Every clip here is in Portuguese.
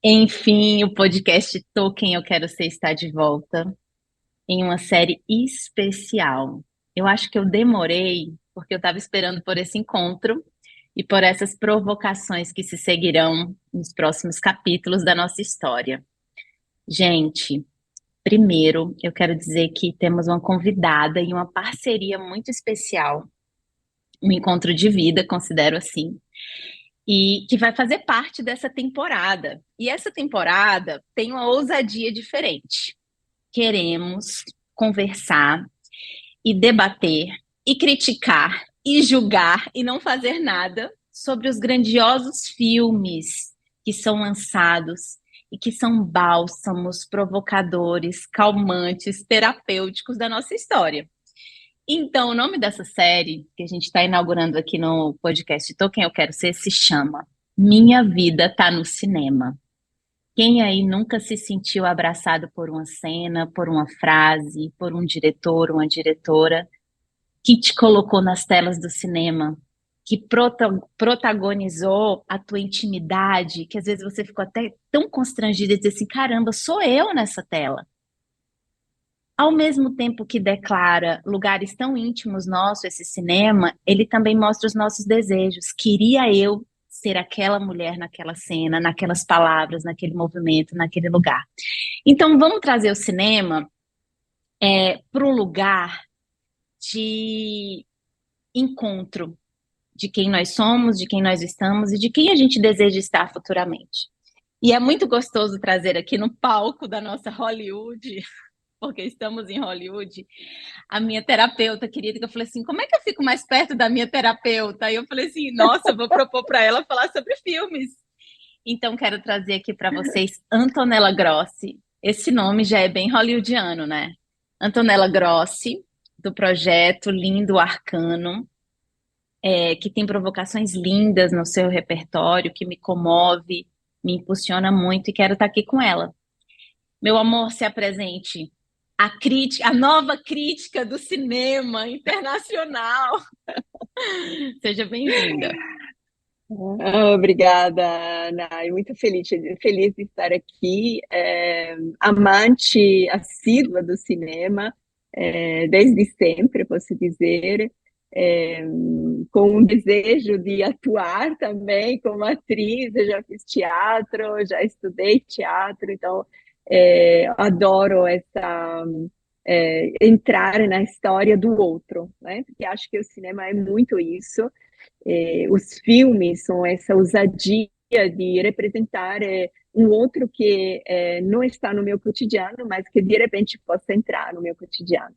Enfim, o podcast Tô Quem Eu Quero Ser está de volta em uma série especial. Eu acho que eu demorei porque eu estava esperando por esse encontro e por essas provocações que se seguirão nos próximos capítulos da nossa história. Gente, primeiro eu quero dizer que temos uma convidada e uma parceria muito especial, um encontro de vida, considero assim, e que vai fazer parte dessa temporada. E essa temporada tem uma ousadia diferente. Queremos conversar e debater e criticar e julgar e não fazer nada sobre os grandiosos filmes que são lançados e que são bálsamos, provocadores, calmantes, terapêuticos da nossa história. Então, o nome dessa série que a gente está inaugurando aqui no podcast Tô Quem Eu Quero Ser se chama Minha Vida Tá no Cinema. Quem aí nunca se sentiu abraçado por uma cena, por uma frase, por um diretor, uma diretora que te colocou nas telas do cinema, que protagonizou a tua intimidade, que às vezes você ficou até tão constrangida de dizer assim, caramba, sou eu nessa tela. Ao mesmo tempo que declara lugares tão íntimos nossos, esse cinema, ele também mostra os nossos desejos. Queria eu ser aquela mulher naquela cena, naquelas palavras, naquele movimento, naquele lugar. Então, vamos trazer o cinema para o lugar de encontro de quem nós somos, de quem nós estamos e de quem a gente deseja estar futuramente. E é muito gostoso trazer aqui no palco da nossa Hollywood, porque estamos em Hollywood, a minha terapeuta querida, que eu falei assim, como é que eu fico mais perto da minha terapeuta? E eu falei assim, nossa, eu vou propor para ela falar sobre filmes. Então, quero trazer aqui para vocês Antonella Grossi. Esse nome já é bem hollywoodiano, né? Antonella Grossi, do projeto Lindo Arcano, que tem provocações lindas no seu repertório, que me comove, me impulsiona muito e quero estar aqui com ela. Meu amor, se apresente. A crítica, a nova crítica do cinema internacional. Seja bem-vinda. Obrigada, Ana. Muito feliz de estar aqui. Amante assídua do cinema, desde sempre, posso dizer, é, com um desejo de atuar também como atriz. Eu já fiz teatro, já estudei teatro, então adoro entrar na história do outro, né? Porque acho que o cinema é muito isso. Os filmes são essa ousadia de representar um outro que não está no meu cotidiano, mas que de repente possa entrar no meu cotidiano.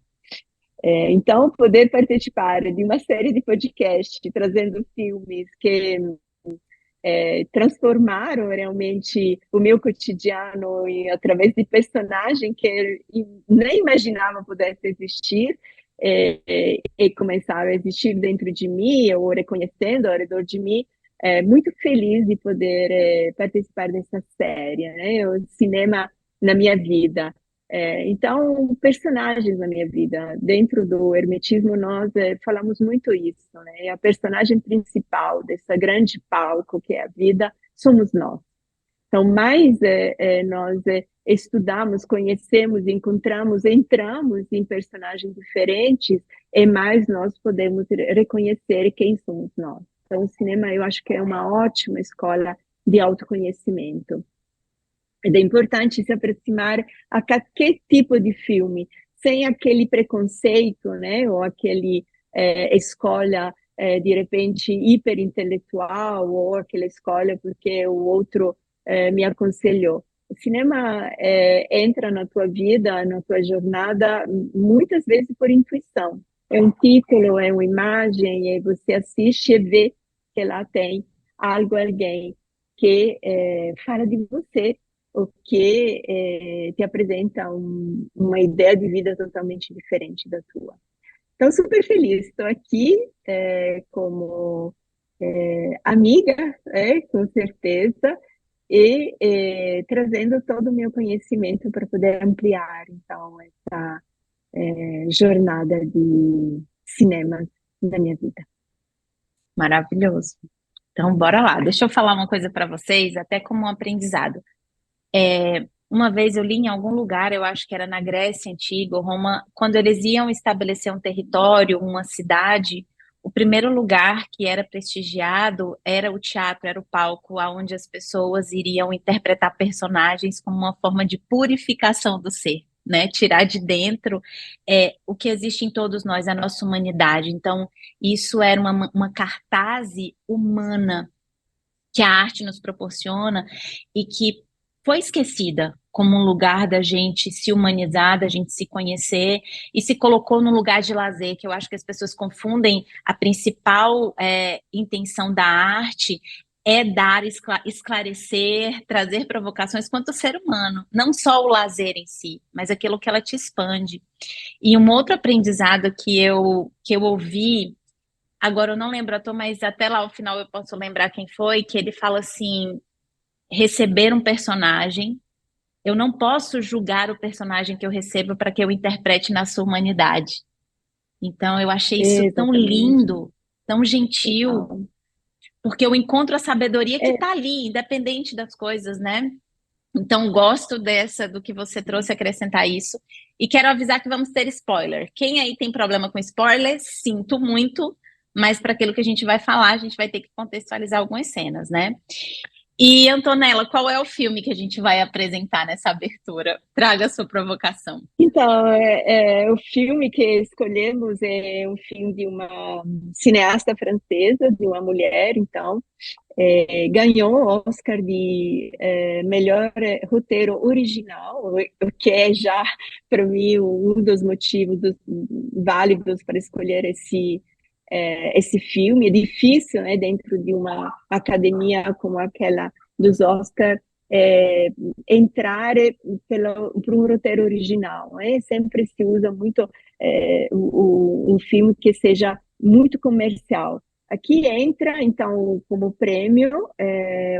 Então, poder participar de uma série de podcasts trazendo filmes que transformaram realmente o meu cotidiano através de personagem que eu nem imaginava pudesse existir e começaram a existir dentro de mim ou reconhecendo ao redor de mim. Muito feliz de poder participar dessa série, né? O cinema na minha vida. Então, personagens na minha vida. Dentro do Hermetismo, nós falamos muito isso, né? A personagem principal dessa grande palco que é a vida somos nós. Então, mais nós estudamos, conhecemos, encontramos, entramos em personagens diferentes, e mais nós podemos reconhecer quem somos nós. Então, o cinema, eu acho que é uma ótima escola de autoconhecimento. É importante se aproximar a qualquer tipo de filme, sem aquele preconceito, né, ou aquele escolha de repente hiperintelectual, ou aquela escolha porque o outro me aconselhou. O cinema entra na tua vida, na tua jornada, muitas vezes por intuição. É um título, é uma imagem, e você assiste e vê que lá tem algo, alguém que fala de você, o que te apresenta uma ideia de vida totalmente diferente da tua. Então, super feliz. Estou aqui como amiga, com certeza, e trazendo todo o meu conhecimento para poder ampliar, então, essa jornada de cinema na minha vida. Maravilhoso. Então, bora lá. Deixa eu falar uma coisa para vocês, até como um aprendizado. Uma vez eu li em algum lugar, eu acho que era na Grécia Antiga, ou Roma, quando eles iam estabelecer um território, uma cidade, o primeiro lugar que era prestigiado era o teatro, era o palco, onde as pessoas iriam interpretar personagens como uma forma de purificação do ser, né? Tirar de dentro o que existe em todos nós, a nossa humanidade. Então, isso era uma cartaz humana que a arte nos proporciona e que foi esquecida como um lugar da gente se humanizar, da gente se conhecer e se colocou no lugar de lazer, que eu acho que as pessoas confundem a principal intenção da arte é dar, esclarecer, trazer provocações quanto ser humano, não só o lazer em si, mas aquilo que ela te expande. E um outro aprendizado que eu ouvi. Agora eu não lembro ator, mas até lá ao final eu posso lembrar quem foi, que ele fala assim: receber um personagem, eu não posso julgar o personagem que eu recebo para que eu interprete na sua humanidade. Então eu achei isso tão Exatamente. lindo, tão gentil, Total. porque eu encontro a sabedoria que É, está ali, independente das coisas, né? Então gosto do que você trouxe acrescentar isso. E quero avisar que vamos ter spoiler. Quem aí tem problema com spoiler, sinto muito, mas para aquilo que a gente vai falar, a gente vai ter que contextualizar algumas cenas, né? E, Antonella, qual é o filme que a gente vai apresentar nessa abertura? Traga a sua provocação. então, o filme que escolhemos é um filme de uma cineasta francesa, de uma mulher, então, ganhou o Oscar de melhor roteiro original, o que é já, para mim, um dos motivos válidos para escolher esse filme. É difícil, né, dentro de uma academia como aquela dos Oscars, entrar por um roteiro original. Né? Sempre se usa muito um filme que seja muito comercial. Aqui entra, então, como prêmio,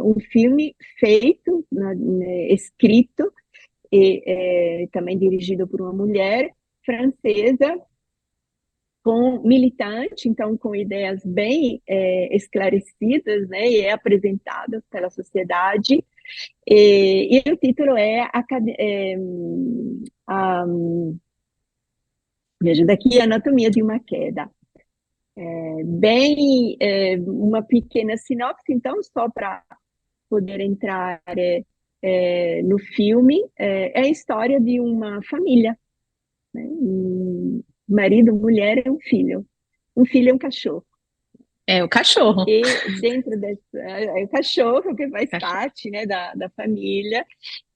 um filme feito, né, escrito e também dirigido por uma mulher francesa, com militante, então com ideias bem esclarecidas, né, e apresentadas pela sociedade. E o título a, me ajuda aqui, Anatomia de uma Queda. Bem, uma pequena sinopse, então, só para poder entrar no filme, é a história de uma família, né? Marido, mulher e um filho. Um filho e um cachorro. É o cachorro. E dentro desse o cachorro que faz Cachorro. parte, né, da família,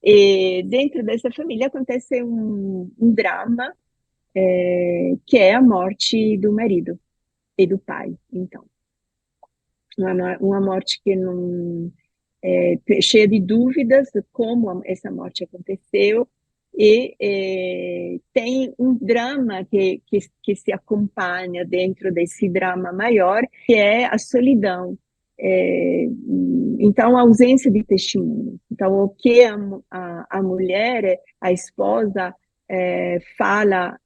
e dentro dessa família acontece um drama, que é a morte do marido e do pai, então. Uma morte que não cheia de dúvidas de como essa morte aconteceu, e tem um drama que se acompanha dentro desse drama maior, que é a solidão. É, então, a ausência de testemunho. Então, o que a mulher, a esposa, fala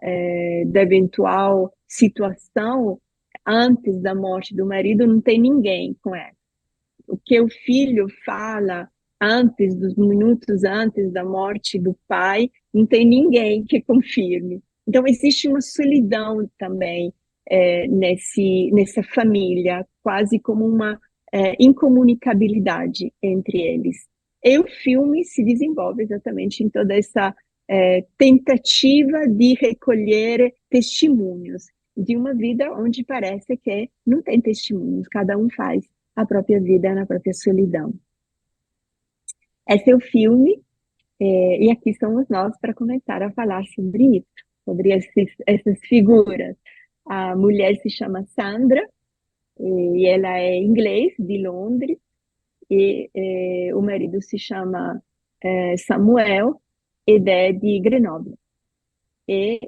da eventual situação antes da morte do marido, não tem ninguém com ela. O que o filho fala antes, dos minutos antes da morte do pai, não tem ninguém que confirme. Então, existe uma solidão também nessa família, quase como uma incomunicabilidade entre eles. E o filme se desenvolve exatamente em toda essa tentativa de recolher testemunhos de uma vida onde parece que não tem testemunhos, cada um faz a própria vida na própria solidão. Esse é o filme, e aqui somos nós para começar a falar sobre isso, sobre essas figuras. A mulher se chama Sandra, e ela é inglês, de Londres, e o marido se chama Samuel, e é de Grenoble. E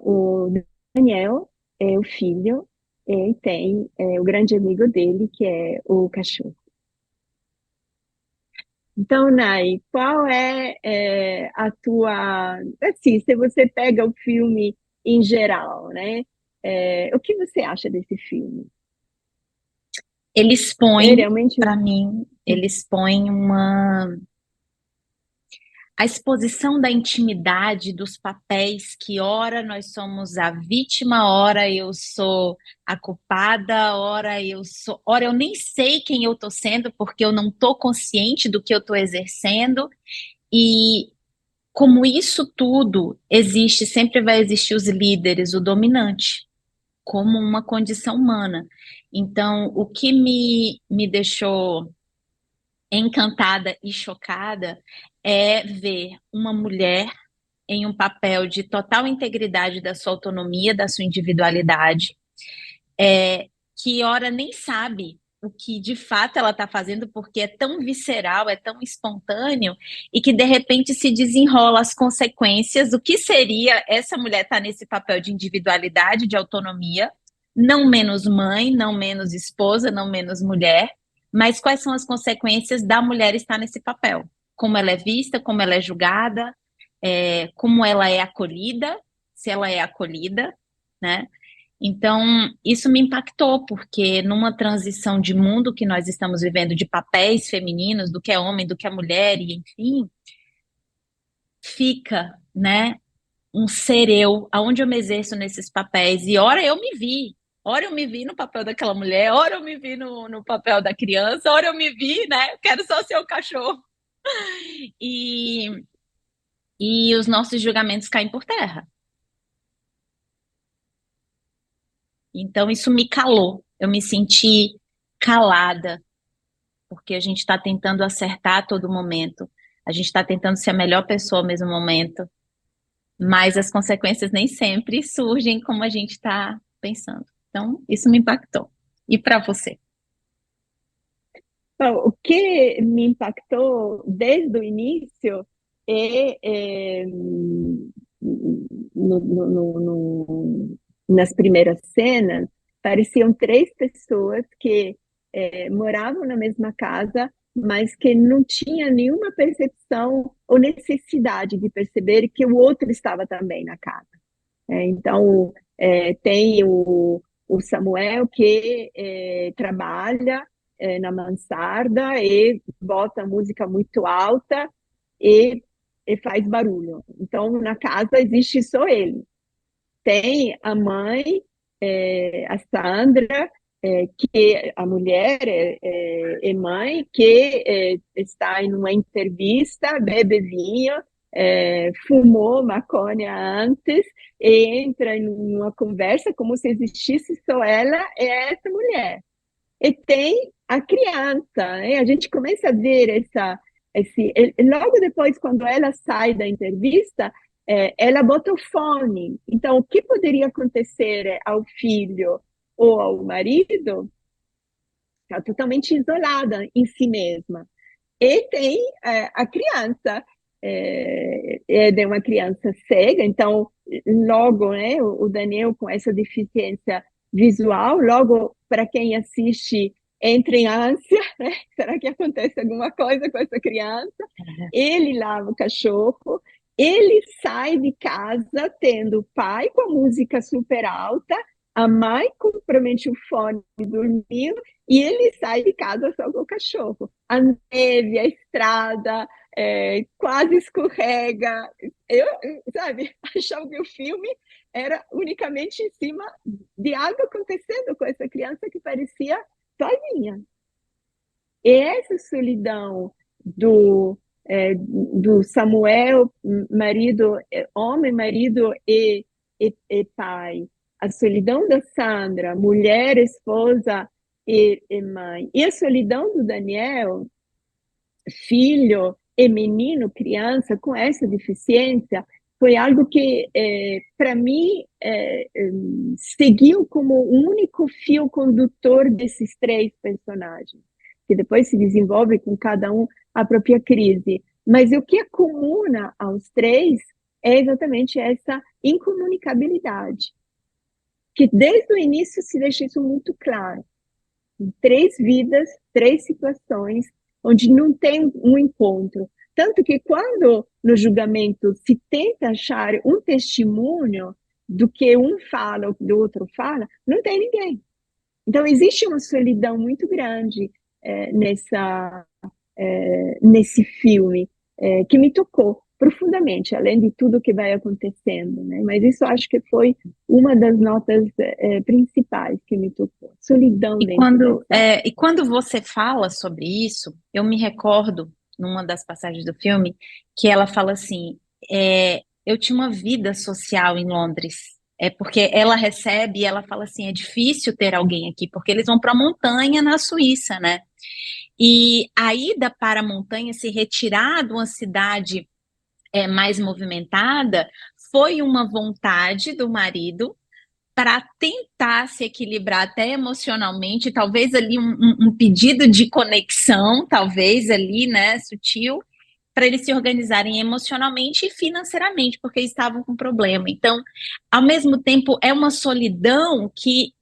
o Daniel é o filho, e tem o grande amigo dele, que é o cachorro. Então, Nai, qual a tua. Assim, se você pega o filme em geral, né? O que você acha desse filme? Ele É expõe, realmente. para mim, ele expõe uma. a exposição da intimidade, dos papéis, que ora nós somos a vítima, ora eu sou a culpada, ora eu nem sei quem eu estou sendo, porque eu não estou consciente do que eu estou exercendo, e como isso tudo existe, sempre vai existir os líderes, o dominante, como uma condição humana. Então, o que me deixou encantada e chocada é ver uma mulher em um papel de total integridade da sua autonomia, da sua individualidade, que ora nem sabe o que de fato ela está fazendo, porque é tão visceral, é tão espontâneo, e que de repente se desenrola as consequências, o que seria essa mulher estar nesse papel de individualidade, de autonomia, não menos mãe, não menos esposa, não menos mulher, mas quais são as consequências da mulher estar nesse papel? Como ela é vista, como ela é julgada, como ela é acolhida, se ela é acolhida, né? Então, isso me impactou, porque numa transição de mundo que nós estamos vivendo, de papéis femininos, do que é homem, do que é mulher, e enfim, fica, né, um ser eu, aonde eu me exerço nesses papéis. E ora eu me vi no papel daquela mulher, ora eu me vi no papel da criança, ora eu me vi, né, eu quero só ser o cachorro. E, e os nossos julgamentos caem por terra. Então, isso me calou, eu me senti calada, porque a gente está tentando acertar a todo momento, a gente está tentando ser a melhor pessoa ao mesmo momento, mas as consequências nem sempre surgem como a gente está pensando. Então, isso me impactou. E para você? Bom, o que me impactou desde o início nas primeiras cenas, pareciam três pessoas que moravam na mesma casa, mas que não tinha nenhuma percepção ou necessidade de perceber que o outro estava também na casa. Então, tem o Samuel que trabalha na mansarda e bota música muito alta e, e faz barulho. Então, na casa existe só ele. Tem a mãe, a Sandra, que a mulher é mãe, que está em uma entrevista, bebe vinho, fumou maconha antes, e entra em uma conversa como se existisse só ela e essa mulher. E tem a criança, né? A gente começa a ver logo depois, quando ela sai da entrevista, ela bota o fone. Então, o que poderia acontecer ao filho ou ao marido? Está totalmente isolada em si mesma. E tem a criança, é de uma criança cega, então, logo, né, o Daniel com essa deficiência visual, logo, para quem assiste, entra em ânsia, né? Será que acontece alguma coisa com essa criança? Ele lava o cachorro, ele sai de casa tendo o pai com a música super alta, a mãe com provavelmente o fone dormindo, e ele sai de casa só com o cachorro. A neve, a estrada, quase escorrega. Eu, sabe, achava que o filme era unicamente em cima de algo acontecendo com essa criança que parecia sozinha. E essa solidão do Samuel, marido, homem, marido e pai, a solidão da Sandra, mulher, esposa e mãe, e a solidão do Daniel, filho e menino, criança com essa deficiência, foi algo que, para mim, seguiu como o único fio condutor desses três personagens, que depois se desenvolve com cada um a própria crise. Mas o que acumula aos três é exatamente essa incomunicabilidade, que desde o início se deixa isso muito claro. Três vidas, três situações, onde não tem um encontro. Tanto que quando no julgamento se tenta achar um testemunho do que um fala ou do outro fala, não tem ninguém. Então existe uma solidão muito grande nesse filme. que me tocou profundamente, além de tudo que vai acontecendo, né? Mas isso acho que foi uma das notas principais que me tocou. Solidão dentro dessa. E quando você fala sobre isso, eu me recordo, numa das passagens do filme, que ela fala assim: eu tinha uma vida social em Londres. É porque ela recebe e ela fala assim: é difícil ter alguém aqui, porque eles vão para a montanha na Suíça, né? E a ida para a montanha, se retirar de uma cidade mais movimentada, foi uma vontade do marido para tentar se equilibrar até emocionalmente, talvez ali um pedido de conexão, talvez ali, né, sutil, para eles se organizarem emocionalmente e financeiramente, porque estavam com problema. Então, ao mesmo tempo, é uma solidão que,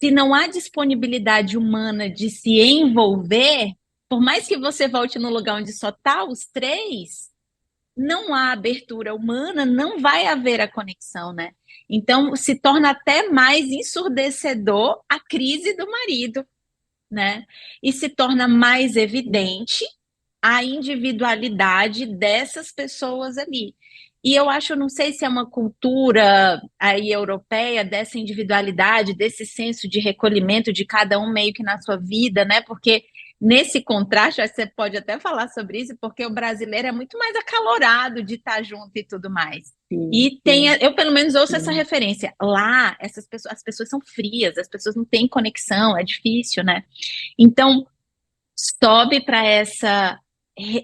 se não há disponibilidade humana de se envolver, por mais que você volte no lugar onde só tá os três, não há abertura humana, não vai haver a conexão, né? Então, se torna até mais ensurdecedor a crise do marido, né? E se torna mais evidente a individualidade dessas pessoas ali. E eu acho, não sei se é uma cultura aí europeia dessa individualidade, desse senso de recolhimento de cada um meio que na sua vida, né? Porque nesse contraste, acho que você pode até falar sobre isso, porque o brasileiro é muito mais acalorado de estar junto e tudo mais. Sim, E tem, sim, eu pelo menos ouço essa sim. referência. Lá, as pessoas são frias, as pessoas não têm conexão, é difícil, né? Então, sobe para essa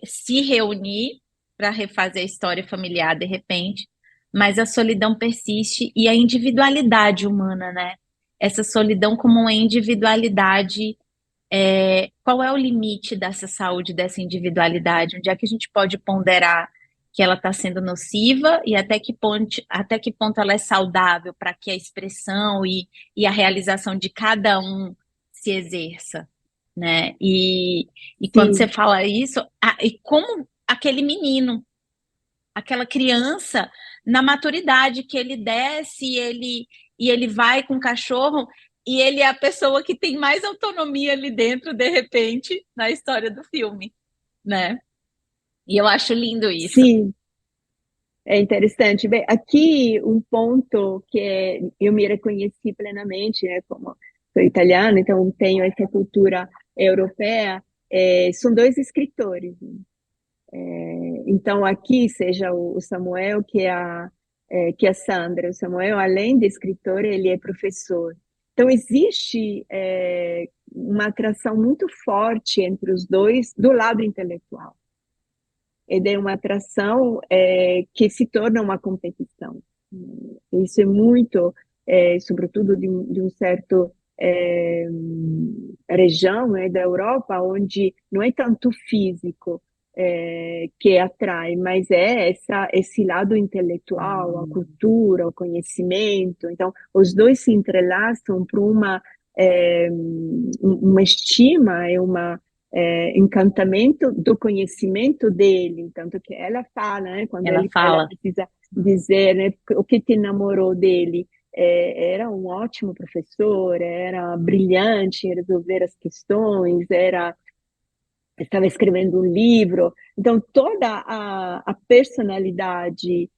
se reunir para refazer a história familiar de repente, mas a solidão persiste e a individualidade humana, né? Essa solidão como uma individualidade, qual é o limite dessa saúde, dessa individualidade? Onde é que a gente pode ponderar que ela está sendo nociva e até que ponto ela é saudável para que a expressão e a realização de cada um se exerça, né? E quando você Sim, fala isso, e como aquele menino, aquela criança, na maturidade que ele desce e ele vai com o cachorro e ele é a pessoa que tem mais autonomia ali dentro, de repente, na história do filme, né? E eu acho lindo isso. sim. É interessante. Bem, aqui um ponto que eu me reconheci plenamente, né, como sou italiana, então tenho essa cultura europeia, são dois escritores. Né? Então aqui, seja o Samuel que a Sandra. O Samuel, além de escritor, ele é professor. Então existe uma atração muito forte entre os dois do lado intelectual e de uma atração que se torna uma competição. Isso é muito, sobretudo de um certo região da Europa, onde não é tanto físico que atrai, mas é esse lado intelectual, a cultura, o conhecimento. Então, os dois se entrelaçam para uma estima e uma encantamento do conhecimento dele, tanto que ela fala, né, quando Ela ela fala, precisa dizer, né, o que te namorou dele, era um ótimo professor, era brilhante em resolver as questões, estava escrevendo um livro. Então, toda a personalidade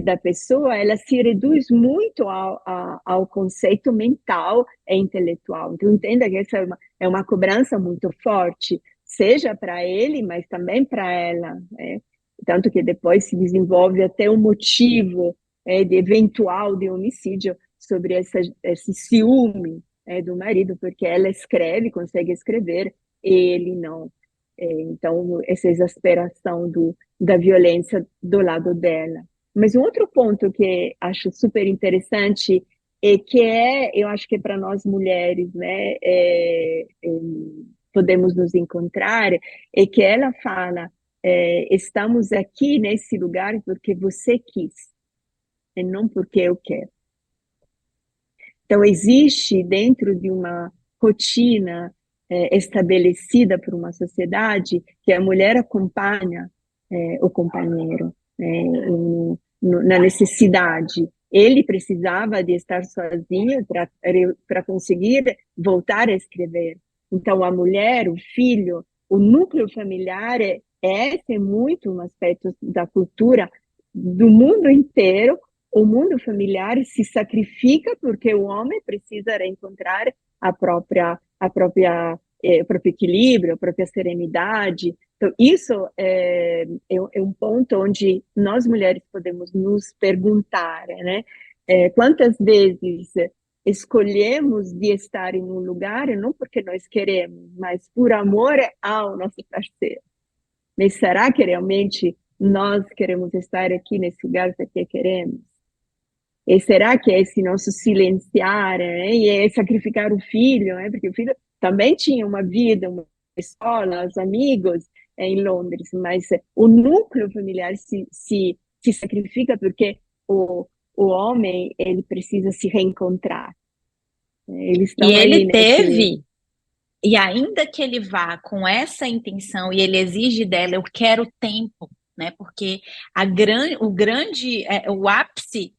da pessoa, ela se reduz muito ao conceito mental e intelectual. Então, entenda que essa é uma cobrança muito forte, seja para ele, mas também para ela. Né? Tanto que depois se desenvolve até um motivo de eventual de homicídio sobre esse ciúme do marido, porque ela escreve, consegue escrever, ele não. Então, essa exasperação da violência do lado dela. Mas um outro ponto que acho super interessante é que eu acho que para nós mulheres, né, podemos nos encontrar, é que ela fala, estamos aqui nesse lugar porque você quis, e não porque eu quero. Então, existe dentro de uma rotina estabelecida por uma sociedade que a mulher acompanha o companheiro na necessidade. Ele precisava de estar sozinho para conseguir voltar a escrever. Então, a mulher, o filho, o núcleo familiar esse é muito um aspecto da cultura do mundo inteiro. O mundo familiar se sacrifica porque o homem precisa reencontrar o próprio equilíbrio, a própria serenidade. Então, isso é um ponto onde nós mulheres podemos nos perguntar, né? Quantas vezes escolhemos de estar em um lugar, não porque nós queremos, mas por amor ao nosso parceiro. Mas será que realmente nós queremos estar aqui nesse lugar porque queremos? E será que é esse nosso silenciar, né? E é sacrificar o filho, né? Porque o filho também tinha uma vida, uma escola, os amigos em Londres, mas o núcleo familiar se sacrifica porque o homem, ele precisa se reencontrar. Eles E estão ali ele nesse... teve, e ainda que ele vá com essa intenção e ele exige dela, eu quero tempo, né? Porque o ápice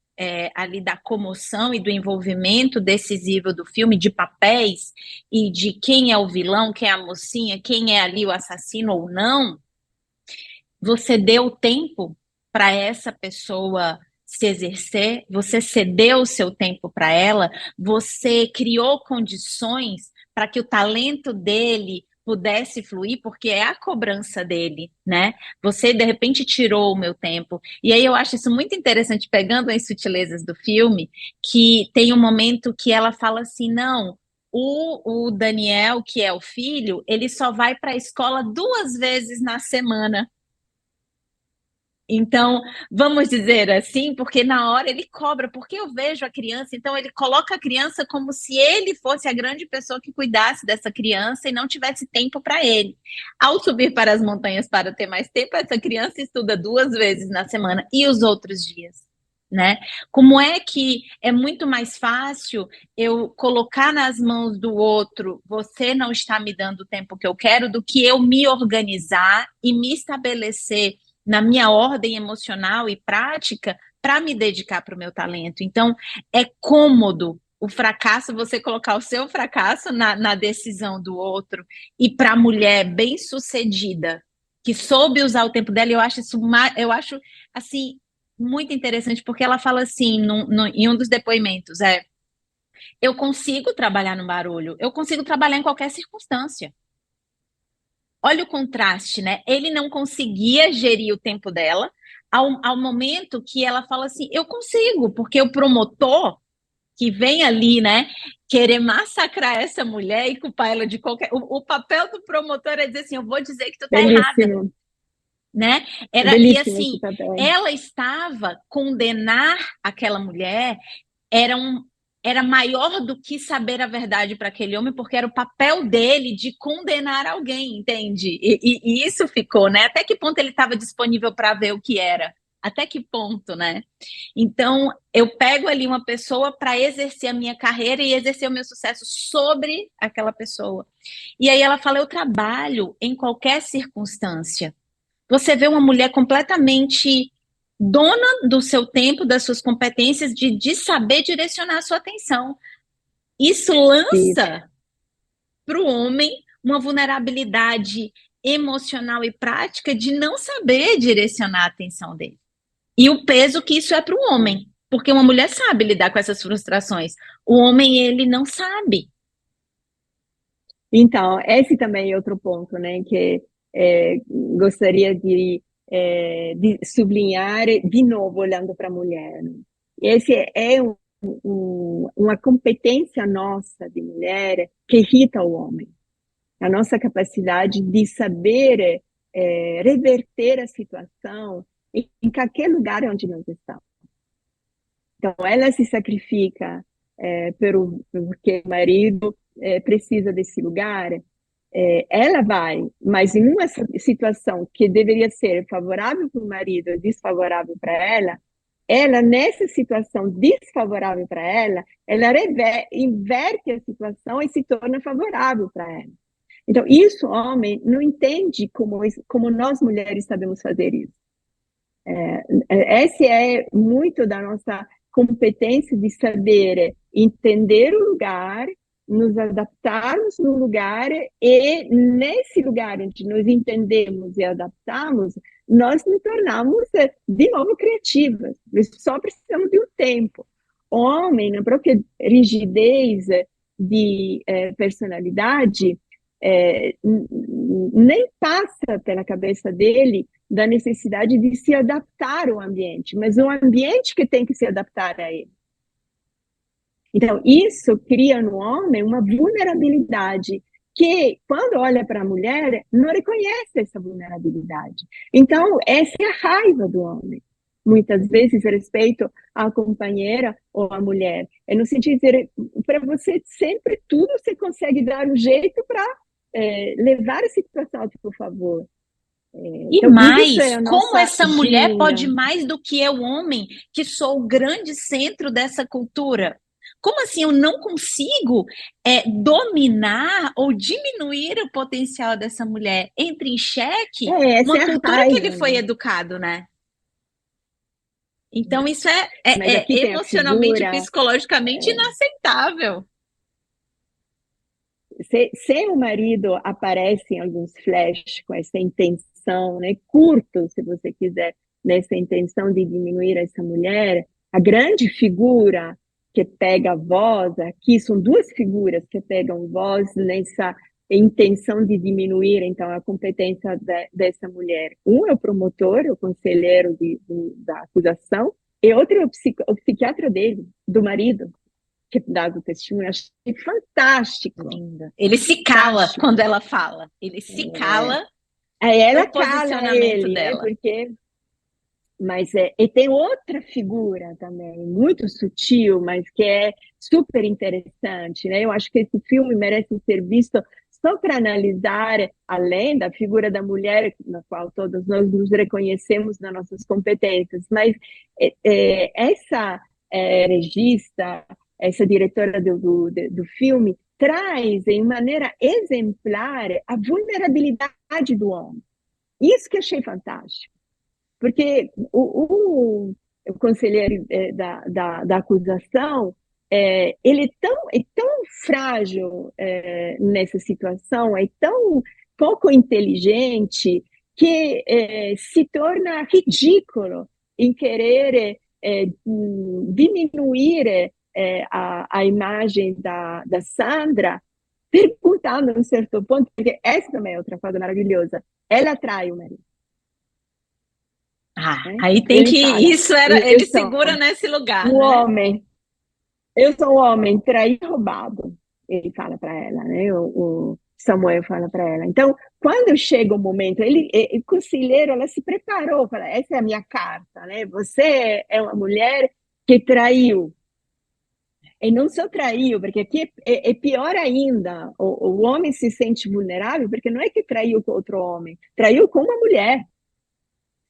ali da comoção e do envolvimento decisivo do filme, de papéis e de quem é o vilão, quem é a mocinha, quem é ali o assassino ou não, você deu tempo para essa pessoa se exercer, você cedeu o seu tempo para ela, você criou condições para que o talento dele pudesse fluir, porque é a cobrança dele, né? Você, de repente, tirou o meu tempo. E aí eu acho isso muito interessante, pegando as sutilezas do filme, que tem um momento que ela fala assim, não, o Daniel, que é o filho, ele só vai para a escola 2 vezes na semana. Então, vamos dizer assim, porque na hora ele cobra, porque eu vejo a criança, então ele coloca a criança como se ele fosse a grande pessoa que cuidasse dessa criança e não tivesse tempo para ele. Ao subir para as montanhas para ter mais tempo, essa criança estuda 2 vezes na semana e os outros dias, né? Como é que é muito mais fácil eu colocar nas mãos do outro, você não está me dando o tempo que eu quero, do que eu me organizar e me estabelecer na minha ordem emocional e prática para me dedicar para o meu talento. Então, é cômodo o fracasso, você colocar o seu fracasso na decisão do outro. E para a mulher bem-sucedida, que soube usar o tempo dela, eu acho assim, muito interessante, porque ela fala assim, em um dos depoimentos, eu consigo trabalhar no barulho, eu consigo trabalhar em qualquer circunstância. Olha o contraste, né? Ele não conseguia gerir o tempo dela, ao momento que ela fala assim: eu consigo, porque o promotor que vem ali, né, querer massacrar essa mulher e culpar ela de qualquer. O papel do promotor é dizer assim: eu vou dizer que tu tá errada, Belíssimo, né? E belíssimo esse assim, papel. ela estava condenar aquela mulher, era um, era maior do que saber a verdade para aquele homem, porque era o papel dele de condenar alguém, entende? E isso ficou, né? Até que ponto ele estava disponível para ver o que era? Até que ponto, né? Então, eu pego ali uma pessoa para exercer a minha carreira e exercer o meu sucesso sobre aquela pessoa. E aí ela fala: eu trabalho em qualquer circunstância. Você vê uma mulher completamente dona do seu tempo, das suas competências, de saber direcionar a sua atenção. Isso Sim. lança para o homem uma vulnerabilidade emocional e prática de não saber direcionar a atenção dele. E o peso que isso é para o homem, porque uma mulher sabe lidar com essas frustrações. O homem, ele não sabe. Então, esse também é outro ponto, né, que gostaria de sublinhar de novo, olhando para a mulher. Né? Esse é uma competência nossa de mulher que irrita o homem. A nossa capacidade de saber reverter a situação em qualquer lugar onde nós estamos. Então, ela se sacrifica porque o marido precisa desse lugar, ela vai, mas em uma situação que deveria ser favorável para o marido e desfavorável para ela, nessa situação desfavorável para ela inverte a situação e se torna favorável para ela. Então, isso, homem, não entende como nós mulheres sabemos fazer isso. Esse é muito da nossa competência de saber entender o lugar nos adaptarmos no lugar e nesse lugar onde nos entendemos e adaptamos, nós nos tornamos de novo criativas. Nós só precisamos de um tempo. O homem, na própria rigidez de personalidade, nem passa pela cabeça dele da necessidade de se adaptar ao ambiente, mas o ambiente que tem que se adaptar a ele. Então, isso cria no homem uma vulnerabilidade que, quando olha para a mulher, não reconhece essa vulnerabilidade. Então, essa é a raiva do homem. Muitas vezes, respeito à companheira ou à mulher. É no sentido de, para você, sempre tudo você consegue dar um jeito para levar a situação a seu favor. E Então, isso é mais, a como nossa essa mulher pode gina. mais do que eu, homem, que sou o grande centro dessa cultura? Como assim eu não consigo dominar ou diminuir o potencial dessa mulher? Entra em xeque Essa uma é a cultura que ele raiva, foi né? educado, né? Então, isso Mas é aqui tem a emocionalmente e figura. psicologicamente inaceitável. Se o marido aparece em alguns flashes com essa intenção, né, curto, se você quiser, nessa intenção de diminuir essa mulher, a grande figura que pega a voz, aqui são duas figuras que pegam voz nessa intenção de diminuir, então, a competência dessa mulher. Um é o promotor, o conselheiro da acusação, e outro é o psiquiatra dele, do marido, que dá o testemunho. Achei fantástico. Linda. Ele se cala quando Fantástico. ela fala. Ele se cala Aí o ela cala posicionamento ele, né? dela. Porque, mas e tem outra figura também, muito sutil, mas que é super interessante, né? Eu acho que esse filme merece ser visto só para analisar, além da figura da mulher, na qual todos nós nos reconhecemos nas nossas competências, mas essa regista, essa diretora do filme, traz, em maneira exemplar, a vulnerabilidade do homem. Isso que achei fantástico. Porque o conselheiro da acusação, ele é tão frágil nessa situação, é tão pouco inteligente, que se torna ridículo em querer diminuir a imagem da Sandra, perguntando a um certo ponto, porque essa também é outra coisa maravilhosa, ela atrai o marido. Ah, Né? aí tem Ele que. fala, Isso era. eu Ele sou segura nesse lugar, um né? homem, eu sou um homem traído e roubado. Ele fala para ela, né? O Samuel fala para ela. Então, quando chega o momento, o conselheiro, ela se preparou, fala, essa é a minha carta, né? Você é uma mulher que traiu. E não só traiu, porque aqui é pior ainda. O homem se sente vulnerável, porque não é que traiu com outro homem, traiu com uma mulher.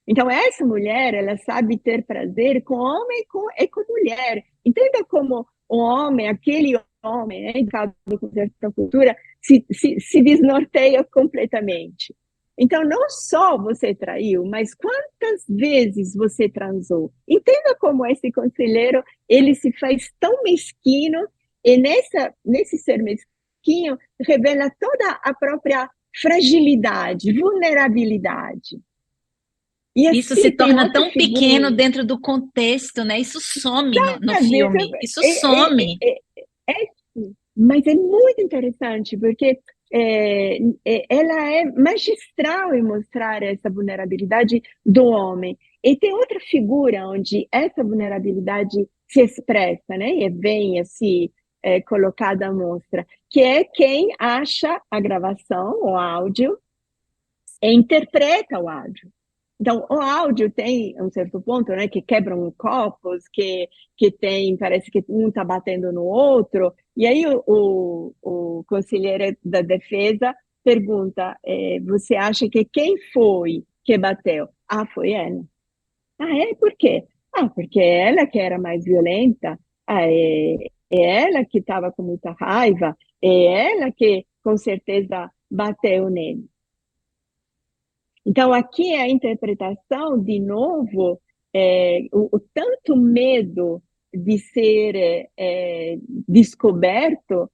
Então, essa mulher, ela sabe ter prazer com homem e com mulher. Entenda como o homem, aquele homem, né, em caso da cultura, se desnorteia completamente. Então, não só você traiu, mas quantas vezes você transou. Entenda como esse conselheiro, ele se faz tão mesquino, e nesse ser mesquinho, revela toda a própria fragilidade, vulnerabilidade. E Isso se assim, tem torna outra tão pequeno figura, dentro do contexto, né? Isso some no sabe? filme. Isso some. É, mas é muito interessante, porque ela é magistral em mostrar essa vulnerabilidade do homem. E tem outra figura onde essa vulnerabilidade se expressa, né? E vem assim, colocada à mostra, que é quem acha a gravação, o áudio, e interpreta o áudio. Então, o áudio tem um certo ponto, né, que quebram copos, que tem, parece que um está batendo no outro, e aí o conselheiro da defesa pergunta, você acha que quem foi que bateu? Ah, foi ela. Ah, é? Por quê? Ah, porque é ela que era mais violenta, é ela que estava com muita raiva, é ela que com certeza bateu nele. Então, aqui é a interpretação, de novo, o tanto medo de ser descoberto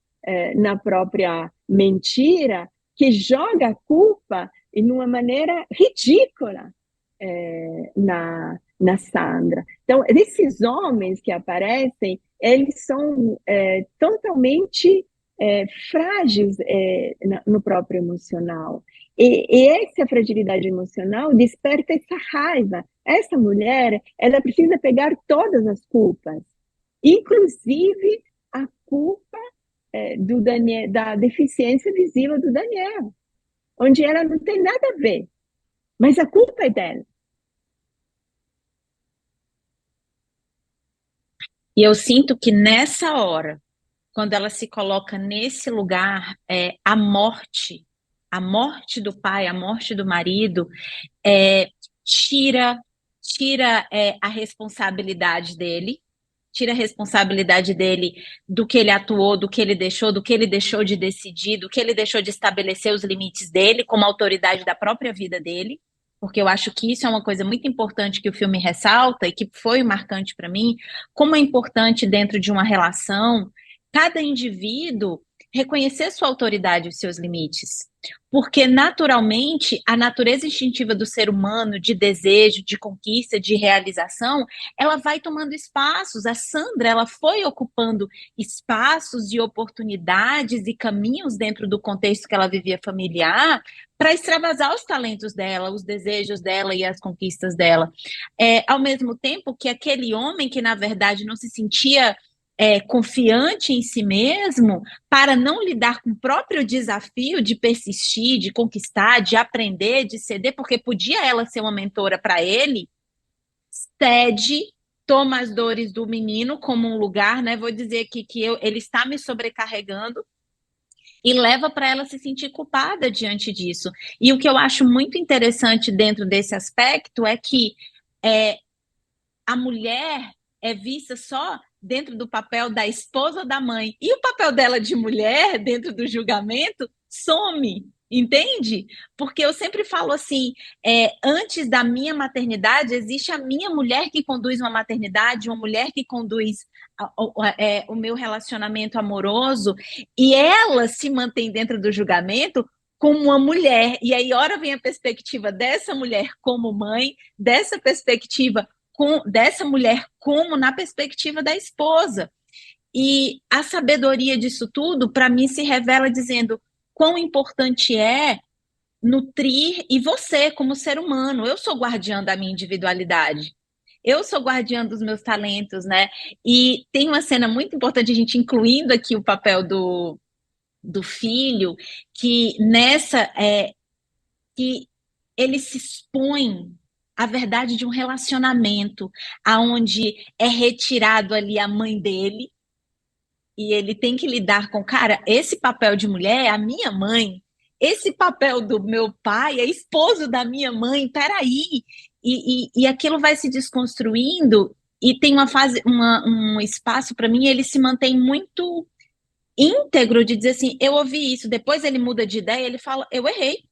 na própria mentira, que joga a culpa em uma maneira ridícula na Sandra. Então, esses homens que aparecem, eles são totalmente frágeis no próprio emocional. E essa fragilidade emocional desperta essa raiva. Essa mulher, ela precisa pegar todas as culpas, inclusive a culpa do Daniel, da deficiência visível do Daniel, onde ela não tem nada a ver, mas a culpa é dela. E eu sinto que nessa hora, quando ela se coloca nesse lugar, a morte do pai, a morte do marido, é, tira, tira a responsabilidade dele, tira a responsabilidade dele do que ele atuou, do que ele deixou de decidir, do que ele deixou de estabelecer os limites dele como autoridade da própria vida dele, porque eu acho que isso é uma coisa muito importante que o filme ressalta e que foi marcante para mim, como é importante dentro de uma relação cada indivíduo reconhecer sua autoridade e seus limites. Porque, naturalmente, a natureza instintiva do ser humano, de desejo, de conquista, de realização, ela vai tomando espaços. A Sandra, ela foi ocupando espaços e oportunidades e caminhos dentro do contexto que ela vivia familiar para extravasar os talentos dela, os desejos dela e as conquistas dela. Ao mesmo tempo que aquele homem que, na verdade, não se sentia confiante em si mesmo, para não lidar com o próprio desafio de persistir, de conquistar, de aprender, de ceder, porque podia ela ser uma mentora para ele, cede, toma as dores do menino como um lugar, né? Vou dizer aqui que ele está me sobrecarregando e leva para ela se sentir culpada diante disso. E o que eu acho muito interessante dentro desse aspecto é que a mulher é vista só dentro do papel da esposa ou da mãe. E o papel dela de mulher, dentro do julgamento, some, entende? Porque eu sempre falo assim, antes da minha maternidade, existe a minha mulher que conduz uma maternidade, uma mulher que conduz o meu relacionamento amoroso, e ela se mantém dentro do julgamento como uma mulher. E aí, ora vem a perspectiva dessa mulher como mãe, dessa perspectiva dessa mulher como na perspectiva da esposa. E a sabedoria disso tudo, para mim, se revela dizendo quão importante é nutrir, e você, como ser humano, eu sou guardiã da minha individualidade. Eu sou guardiã dos meus talentos, né? E tem uma cena muito importante, a gente incluindo aqui o papel do filho, que que ele se expõe à verdade de um relacionamento, aonde é retirado ali a mãe dele, e ele tem que lidar com, cara, esse papel de mulher é a minha mãe, esse papel do meu pai é esposo da minha mãe, peraí, e aquilo vai se desconstruindo, e tem uma fase, um espaço para mim, ele se mantém muito íntegro de dizer assim, eu ouvi isso, depois ele muda de ideia, ele fala, eu errei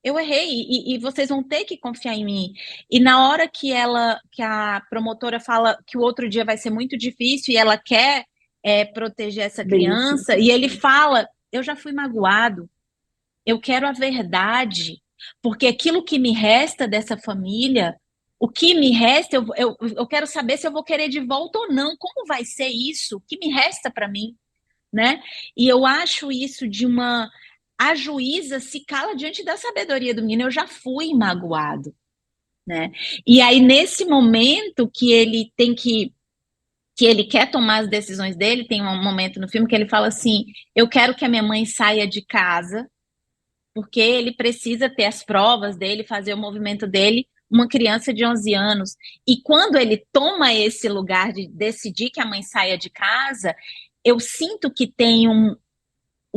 e vocês vão ter que confiar em mim. E na hora que a promotora fala que o outro dia vai ser muito difícil e ela quer proteger essa criança, Belíssimo. e ele fala, eu já fui magoado, eu quero a verdade, porque aquilo que me resta dessa família, o que me resta, eu quero saber se eu vou querer de volta ou não, como vai ser isso, o que me resta para mim, né? E eu acho isso de uma... A juíza se cala diante da sabedoria do menino. Eu já fui magoado, né? E aí, nesse momento que ele tem que ele quer tomar as decisões dele, tem um momento no filme que ele fala assim, eu quero que a minha mãe saia de casa, porque ele precisa ter as provas dele, fazer o movimento dele, uma criança de 11 anos. E quando ele toma esse lugar de decidir que a mãe saia de casa, eu sinto que tem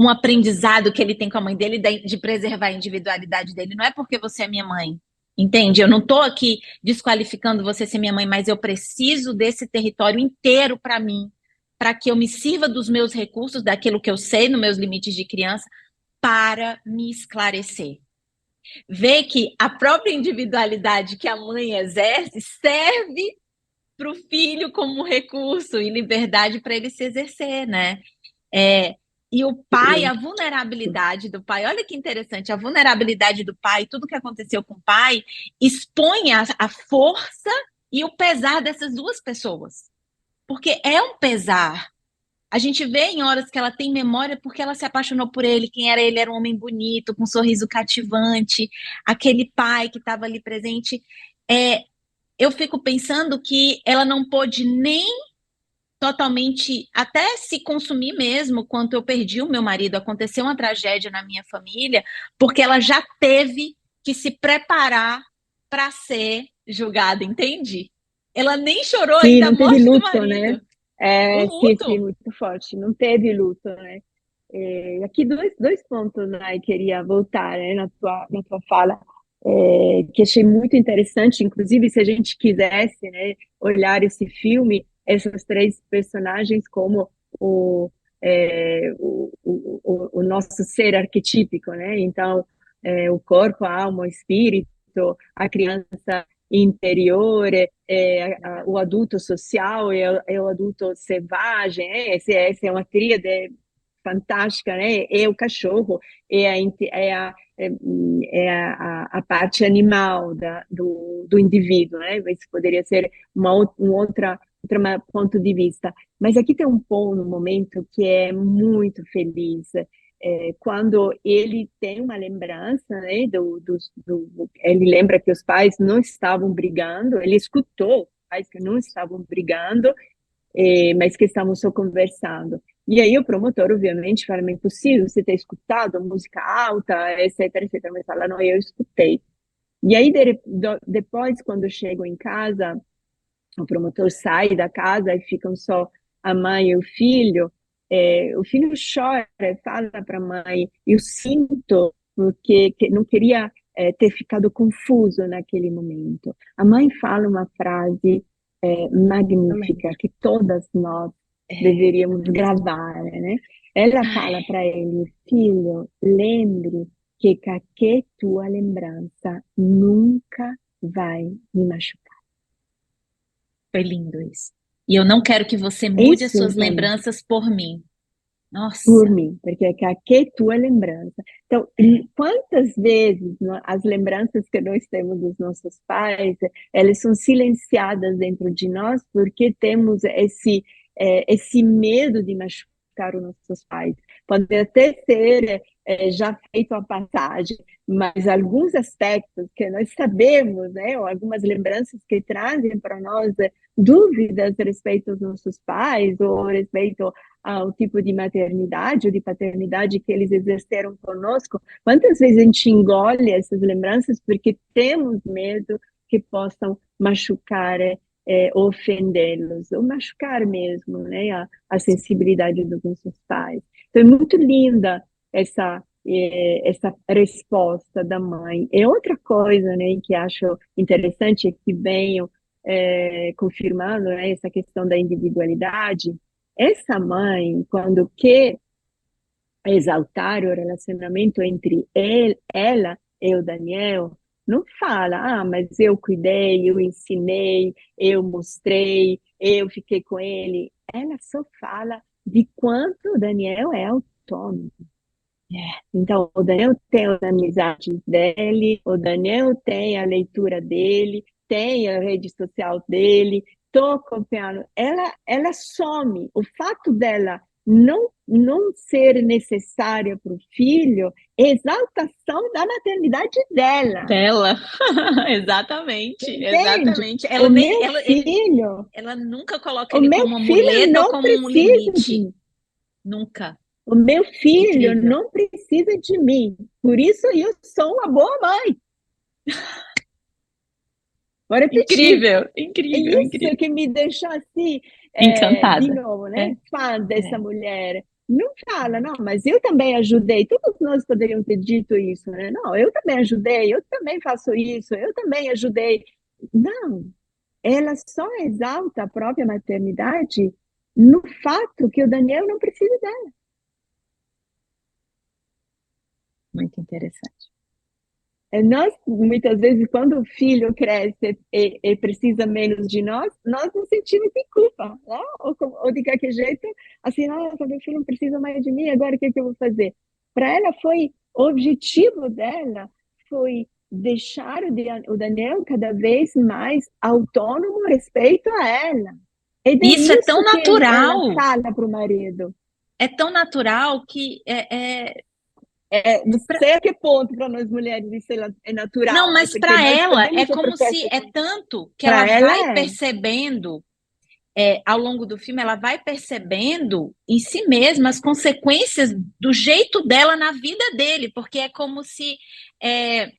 um aprendizado que ele tem com a mãe dele de preservar a individualidade dele. Não é porque você é minha mãe, entende? Eu não estou aqui desqualificando você ser minha mãe, mas eu preciso desse território inteiro para mim, para que eu me sirva dos meus recursos, daquilo que eu sei, nos meus limites de criança, para me esclarecer. Ver que a própria individualidade que a mãe exerce serve para o filho como recurso e liberdade para ele se exercer, né? E o pai, a vulnerabilidade do pai, olha que interessante, a vulnerabilidade do pai, tudo que aconteceu com o pai, expõe a força e o pesar dessas duas pessoas. Porque é um pesar. A gente vê em horas que ela tem memória porque ela se apaixonou por ele. Quem era ele era um homem bonito, com um sorriso cativante, aquele pai que estava ali presente. É, eu fico pensando que ela não pôde nem totalmente até se consumir mesmo quando eu perdi o meu marido. Aconteceu uma tragédia na minha família, porque ela já teve que se preparar para ser julgada, entende? Ela nem chorou Sim, ainda a não teve morte do luto, né? marido. O Sim, sim, luto. muito forte. Não teve luto, né? Aqui dois pontos, né? Queria voltar, né, na tua fala, que achei muito interessante. Inclusive, se a gente quisesse, né, olhar esse filme, essas três personagens como o nosso ser arquetípico, né? Então, o corpo, a alma, o espírito, a criança interior, o adulto social e o adulto selvagem, essa é uma tríade fantástica, né? É o cachorro, é a parte animal do indivíduo, né? Isso poderia ser um outro ponto de vista. Mas aqui tem um ponto, um momento que é muito feliz, quando ele tem uma lembrança, né, ele lembra que os pais não estavam brigando, ele escutou os pais que não estavam brigando, mas que estavam só conversando. E aí o promotor, obviamente, fala, mas é impossível você ter escutado música alta, etc, etc. Mas fala, não, eu escutei. E aí, depois, quando chegam em casa, o promotor sai da casa e ficam só a mãe e o filho chora, fala para a mãe, eu sinto, porque não queria ter ficado confuso naquele momento. A mãe fala uma frase magnífica que todas nós É, deveríamos gravar, né? Ela fala para ele, filho, lembre que qualquer tua lembrança nunca vai me machucar. foi lindo isso. E eu não quero que você mude as Isso suas é lembranças por mim. por Nossa, mim, porque é que aqui é tua lembrança. Então, quantas vezes as lembranças que nós temos dos nossos pais, elas são silenciadas dentro de nós porque temos esse medo de machucar os nossos pais. Pode até ser já feito a passagem, mas alguns aspectos que nós sabemos, né, ou algumas lembranças que trazem para nós dúvidas a respeito dos nossos pais, ou a respeito ao tipo de maternidade ou de paternidade que eles exerceram conosco, quantas vezes a gente engole essas lembranças porque temos medo que possam machucar, ofendê-los, ou machucar mesmo, né, a sensibilidade dos nossos pais. Então, é muito linda essa resposta da mãe. É outra coisa, né, que acho interessante, que venho confirmando, né, essa questão da individualidade. Essa mãe, quando quer exaltar o relacionamento entre ela e o Daniel, não fala, mas eu cuidei, eu ensinei, eu mostrei, eu fiquei com ele. Ela só fala de quanto o Daniel é autônomo. Então, o Daniel tem as amizades dele, o Daniel tem a leitura dele, tem a rede social dele, toca o piano. Ela some. O fato dela não ser necessária para o filho é exaltação da maternidade dela. dela. Exatamente, Entende? exatamente. O meu filho, Ela nunca coloca o ele meu como uma filho muleta ou não como um precisa de limite. mim. Nunca. O meu filho Incrível. não precisa de mim. Por isso eu sou uma boa mãe. Vou repetir. Incrível, É incrível, isso incrível. que me deixou assim, de Encantada. novo, né? É, Fã dessa é. mulher. Não fala, não, mas eu também ajudei. Todos nós poderíamos ter dito isso, né? Não, eu também ajudei, eu também faço isso, eu também ajudei. Não, ela só exalta a própria maternidade no fato que o Daniel não precisa dela. Muito interessante. Nós, muitas vezes, quando o filho cresce e precisa menos de nós nos sentimos em culpa, né? Ou de qualquer jeito, assim, nossa, meu filho não precisa mais de mim, agora o que é que eu vou fazer? Para ela foi, o objetivo dela foi deixar o Daniel cada vez mais autônomo respeito a ela. E é Isso é tão isso que ela natural, fala para o marido. é tão natural que Não sei a que ponto para nós mulheres isso é não, natural, né? mas Porque para nós ela é sabemos o como se processo. é tanto que ela Para ela vai é. percebendo ao longo do filme, ela vai percebendo em si mesma as consequências do jeito dela na vida dele, porque é como se é,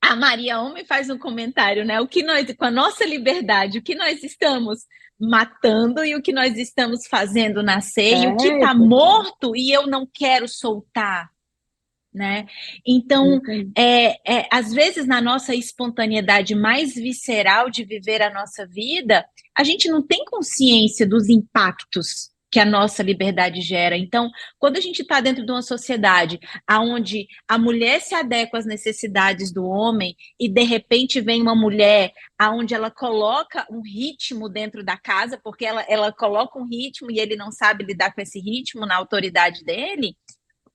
a Maria Homem faz um comentário, né? O que nós, com a nossa liberdade, o que nós estamos matando e o que nós estamos fazendo nascer e o que É, está porque morto e eu não quero soltar, né? Então, isso aí. às vezes na nossa espontaneidade mais visceral de viver a nossa vida, a gente não tem consciência dos impactos que a nossa liberdade gera. Então, quando a gente está dentro de uma sociedade onde a mulher se adequa às necessidades do homem e de repente vem uma mulher aonde ela coloca um ritmo dentro da casa, porque ela coloca um ritmo e ele não sabe lidar com esse ritmo na autoridade dele,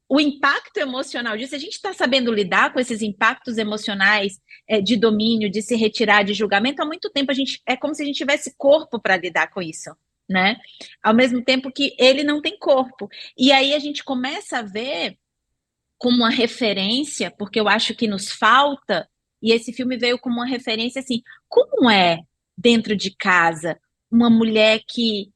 o impacto emocional disso, a gente está sabendo lidar com esses impactos emocionais de domínio, de se retirar de julgamento há muito tempo. A gente é como se a gente tivesse corpo para lidar com isso, né? Ao mesmo tempo que ele não tem corpo. E aí a gente começa a ver como uma referência, porque eu acho que nos falta, e esse filme veio como uma referência assim, como é dentro de casa uma mulher que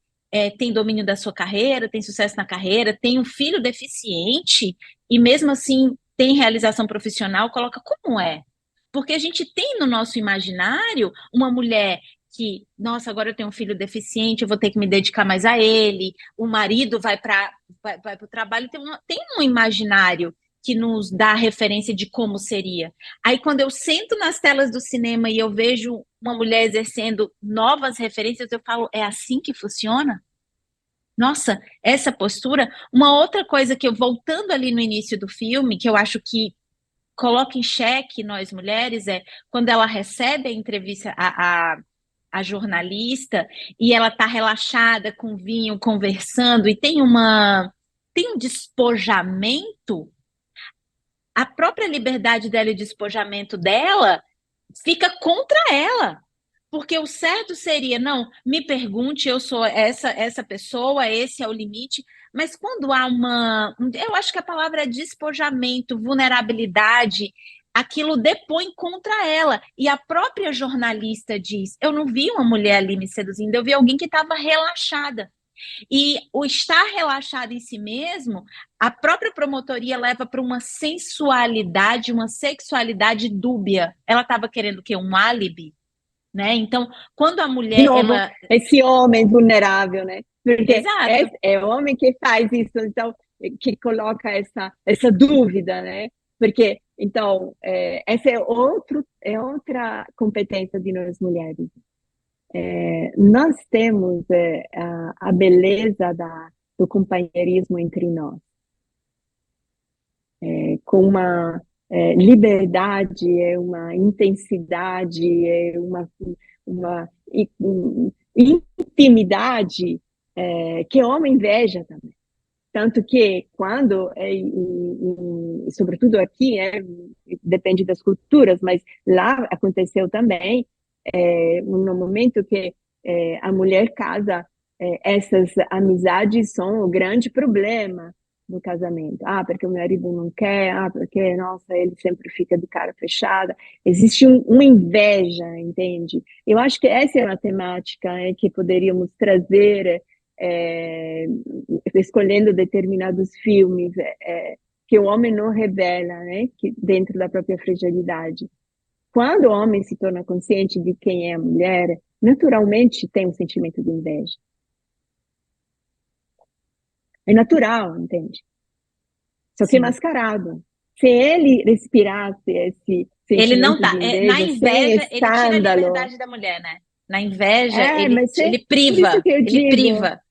tem domínio da sua carreira, tem sucesso na carreira, tem um filho deficiente e mesmo assim tem realização profissional, coloca como é. Porque a gente tem no nosso imaginário uma mulher que, nossa, agora eu tenho um filho deficiente, eu vou ter que me dedicar mais a ele, o marido vai para o trabalho, tem um imaginário que nos dá a referência de como seria. Aí, quando eu sento nas telas do cinema e eu vejo uma mulher exercendo novas referências, eu falo, é assim que funciona? Nossa, essa postura. Uma outra coisa que eu, voltando ali no início do filme, que eu acho que coloca em xeque nós mulheres, é quando ela recebe a entrevista, a jornalista, e ela está relaxada com vinho, conversando, e tem um despojamento, a própria liberdade dela e o despojamento dela fica contra ela. Porque o certo seria, não, me pergunte, eu sou essa pessoa, esse é o limite. Mas quando há eu acho que a palavra é despojamento, vulnerabilidade, aquilo depõe contra ela. E a própria jornalista diz: eu não vi uma mulher ali me seduzindo, eu vi alguém que estava relaxada. E o estar relaxado em si mesmo, a própria promotoria leva para uma sensualidade, uma sexualidade dúbia. Ela estava querendo o quê? Um álibi, né? Então, quando a De mulher, novo, ela... esse homem vulnerável, né? Porque Exato. é o homem que faz isso, então, que coloca essa dúvida, né? Porque, então, essa é outra competência de nós mulheres. Nós temos a beleza do companheirismo entre nós, com uma liberdade, uma intensidade, uma intimidade que o homem inveja também. Tanto que quando, sobretudo aqui, depende das culturas, mas lá aconteceu também, no momento que a mulher casa, essas amizades são o grande problema no casamento. Ah, porque o marido não quer, porque, nossa, ele sempre fica de cara fechada. Existe uma inveja, entende? Eu acho que essa é uma temática que poderíamos trazer, é, escolhendo determinados filmes, que o homem não revela, né, que dentro da própria fragilidade. Quando o homem se torna consciente de quem é a mulher, naturalmente tem um sentimento de inveja. É natural, entende? Só que é Sim. mascarado. Se ele respirasse esse Ele não sentimento tá. de Na inveja sem inveja, ele tira a escândalo, liberdade da mulher, né? Na inveja, ele, mas ele por isso priva, que eu ele digo, priva.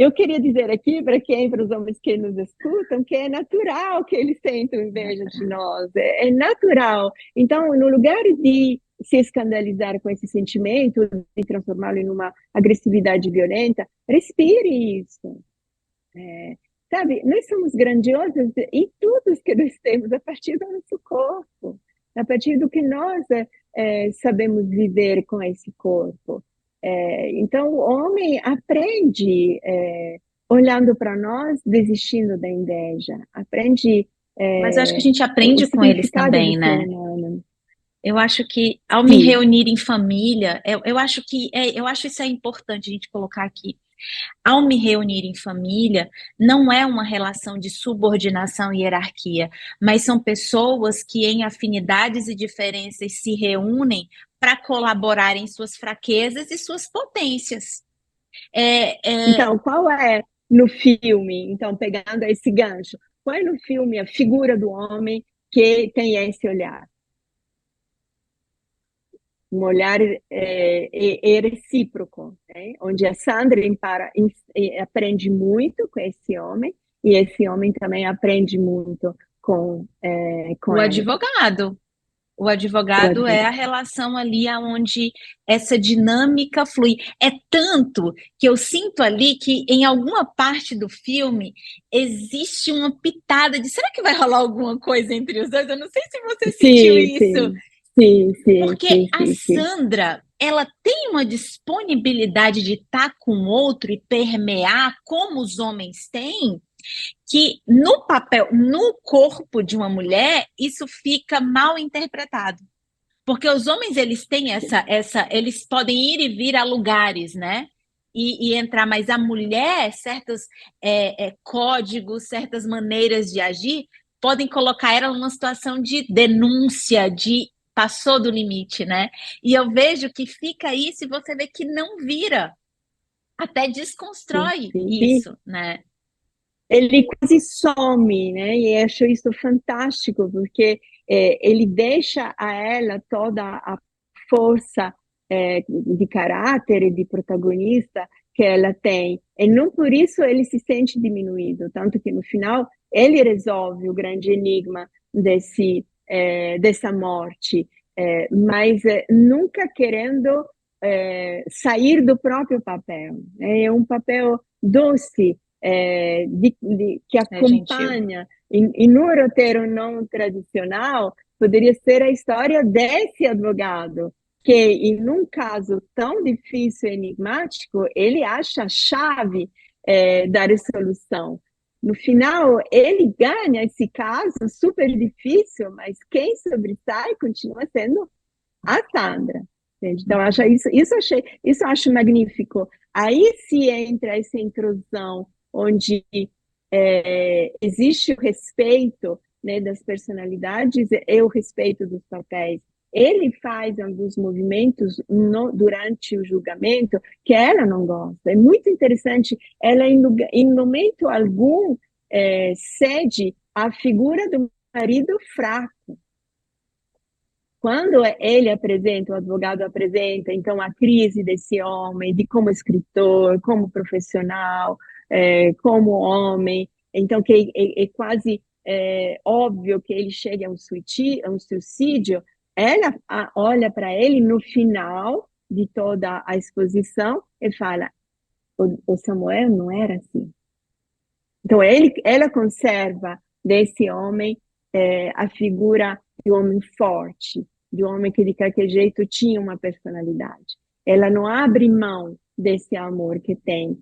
eu queria dizer aqui para os homens que nos escutam, que é natural que eles tenham inveja de nós, é natural. Então, no lugar de se escandalizar com esse sentimento, de transformá-lo em uma agressividade violenta, respire isso. Sabe, nós somos grandiosos em tudo que nós temos, a partir do nosso corpo, a partir do que nós sabemos viver com esse corpo. Então, o homem aprende olhando para nós, desistindo da inveja, aprende Mas eu acho que a gente o aprende com eles significado também, do ser né? humano. Eu acho que ao me Sim, reunir em família, eu acho isso é importante a gente colocar aqui. Ao me reunir em família, não é uma relação de subordinação e hierarquia, mas são pessoas que, em afinidades e diferenças, se reúnem para colaborar em suas fraquezas e suas potências. então, qual é no filme, então, pegando esse gancho, qual é no filme a figura do homem que tem esse olhar? Um olhar recíproco, né? Onde a Sandra aprende muito com esse homem e esse homem também aprende muito com O ela. advogado. O O advogado é a advogado. relação ali onde essa dinâmica flui. É tanto que eu sinto ali que em alguma parte do filme existe uma pitada de será que vai rolar alguma coisa entre os dois? Eu não sei se você sentiu Sim, isso, sim, sim, sim, porque sim, a sim, sim. Sandra, ela tem uma disponibilidade de estar com o outro e permear como os homens têm, que no papel, no corpo de uma mulher, isso fica mal interpretado. Porque os homens, eles têm eles podem ir e vir a lugares, né? E entrar, mas a mulher, certos códigos, certas maneiras de agir, podem colocar ela numa situação de denúncia, de passou do limite, né? E eu vejo que fica isso e você vê que não vira, até Sim, desconstrói sim. E isso, né? ele quase some, né? E acho isso fantástico, porque ele deixa a ela toda a força de caráter e de protagonista que ela tem. E não por isso ele se sente diminuído, tanto que no final ele resolve o grande enigma dessa morte, mas nunca querendo sair do próprio papel. É um papel doce, que É gentil. acompanha, e no roteiro não tradicional, poderia ser a história desse advogado, que em um caso tão difícil e enigmático, ele acha a chave da resolução. No final, ele ganha esse caso super difícil, mas quem sobressai continua sendo a Sandra. Entende? Então, acho isso acho magnífico. Aí se entra essa intrusão, onde existe o respeito, né, das personalidades e o respeito dos papéis. Ele faz alguns movimentos durante o julgamento que ela não gosta. É muito interessante. Ela, em momento algum, cede à figura do marido fraco. Quando ele apresenta, o advogado apresenta, então, a crise desse homem, de como escritor, como profissional, como homem, então, que é quase óbvio que ele chegue a um suicídio, ela olha para ele no final de toda a exposição e fala, o Samuel não era assim. Então, ela conserva desse homem a figura de um homem forte, de um homem que de qualquer jeito tinha uma personalidade. Ela não abre mão desse amor que tem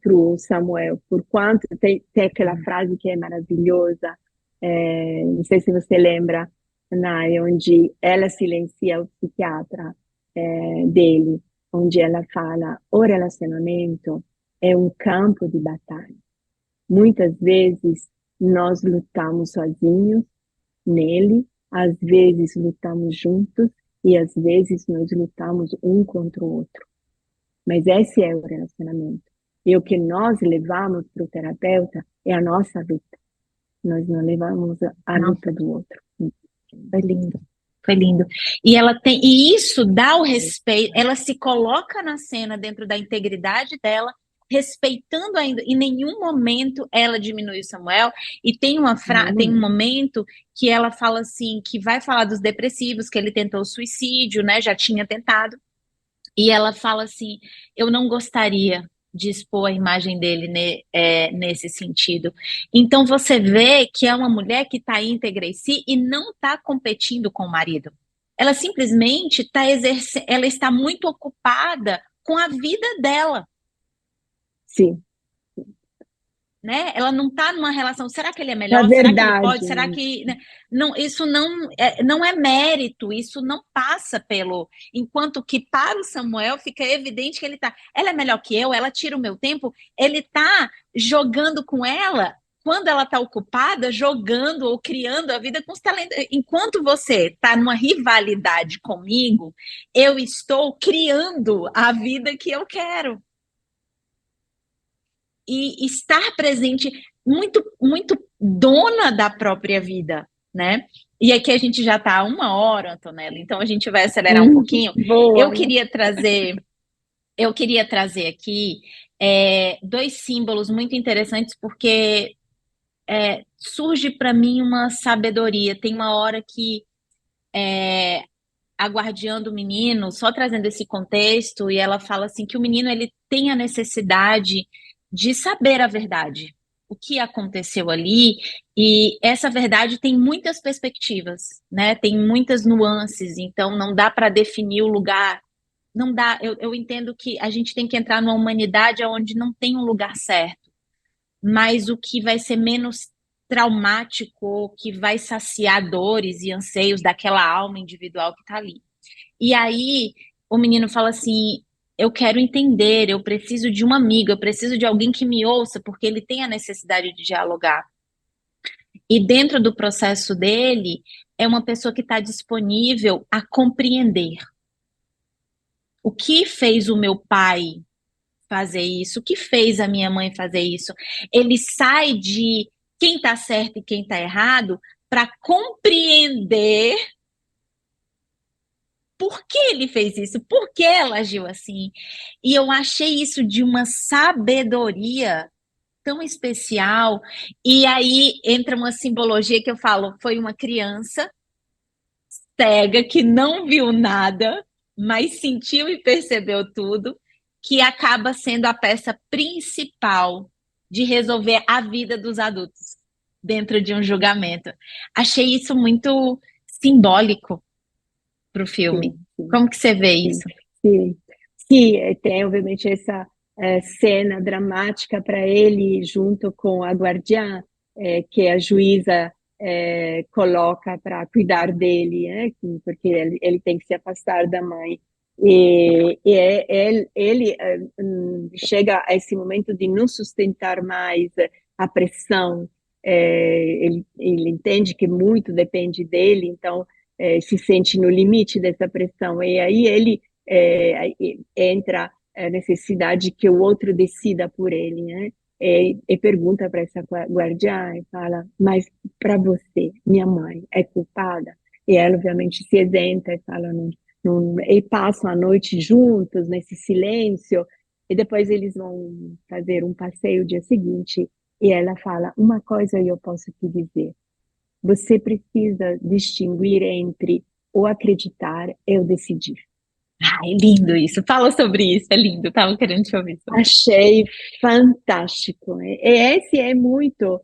para o Samuel, por quanto tem aquela frase que é maravilhosa, não sei se você lembra, Nai, onde ela silencia o psiquiatra dele, onde ela fala, o relacionamento é um campo de batalha. Muitas vezes nós lutamos sozinhos nele, às vezes lutamos juntos e às vezes nós lutamos um contra o outro. Mas esse é o relacionamento. E o que nós levamos para o terapeuta é a nossa luta. Nós não levamos a Não, luta do outro. foi lindo. Foi lindo. E ela tem, e isso dá o respeito, ela se coloca na cena dentro da integridade dela respeitando ainda, em nenhum momento ela diminui o Samuel, e Nenhum tem um momento. momento que ela fala assim, que vai falar dos depressivos, que ele tentou suicídio, né, já tinha tentado, e ela fala assim, eu não gostaria de expor a imagem dele nesse sentido. Então você vê que é uma mulher que está íntegra em si e não está competindo com o marido. Ela simplesmente está exercendo, ela está muito ocupada com a vida dela, Sim, né? Ela não está numa relação. Será que ele é a melhor? Será que ele verdade. pode? Será que né? Não? Isso não é mérito. Isso não passa pelo. Enquanto que para o Samuel fica evidente que ele está. Ela é melhor que eu. Ela tira o meu tempo. Ele está jogando com ela. Quando ela está ocupada, jogando ou criando a vida com os talentos. Enquanto você está numa rivalidade comigo, eu estou criando a vida que eu quero e estar presente, muito dona da própria vida, né? E aqui a gente já está há 1 hora, Antonella, então a gente vai acelerar um pouquinho. Boa, Eu né? queria trazer, eu queria trazer aqui 2 símbolos muito interessantes, porque surge para mim uma sabedoria. Tem uma hora que a guardiã do menino, só trazendo esse contexto, e ela fala assim que o menino ele tem a necessidade de saber a verdade, o que aconteceu ali, e essa verdade tem muitas perspectivas, né? Tem muitas nuances, então não dá para definir o lugar. Não dá, eu entendo que a gente tem que entrar numa humanidade onde não tem um lugar certo, mas o que vai ser menos traumático, que vai saciar dores e anseios daquela alma individual que está ali. E aí o menino fala assim: eu quero entender, eu preciso de um amigo, eu preciso de alguém que me ouça, porque ele tem a necessidade de dialogar. E dentro do processo dele, é uma pessoa que está disponível a compreender. O que fez o meu pai fazer isso? O que fez a minha mãe fazer isso? Ele sai de quem está certo e quem está errado para compreender por que ele fez isso, por que ela agiu assim. E eu achei isso de uma sabedoria tão especial. E aí entra uma simbologia que eu falo: foi uma criança cega que não viu nada, mas sentiu e percebeu tudo, que acaba sendo a peça principal de resolver a vida dos adultos dentro de um julgamento. Achei isso muito simbólico para o filme. Sim, sim, Como que você vê sim, isso? sim. Sim, tem obviamente essa cena dramática para ele, junto com a guardiã, que a juíza coloca para cuidar dele, né? Porque ele tem que se afastar da mãe. Ele chega a esse momento de não sustentar mais a pressão. Ele entende que muito depende dele, então se sente no limite dessa pressão. E aí ele entra a necessidade que o outro decida por ele, né? E pergunta para essa guardiã e fala: mas para você, minha mãe é culpada? E ela obviamente se isenta e fala: não, não, e passam a noite juntos nesse silêncio, e depois eles vão fazer um passeio o dia seguinte, e ela fala: uma coisa eu posso te dizer, você precisa distinguir entre o acreditar e o decidir. Ai, lindo isso. Fala sobre isso, é lindo. Tava querendo te ouvir sobre isso. Achei fantástico. E esse é muito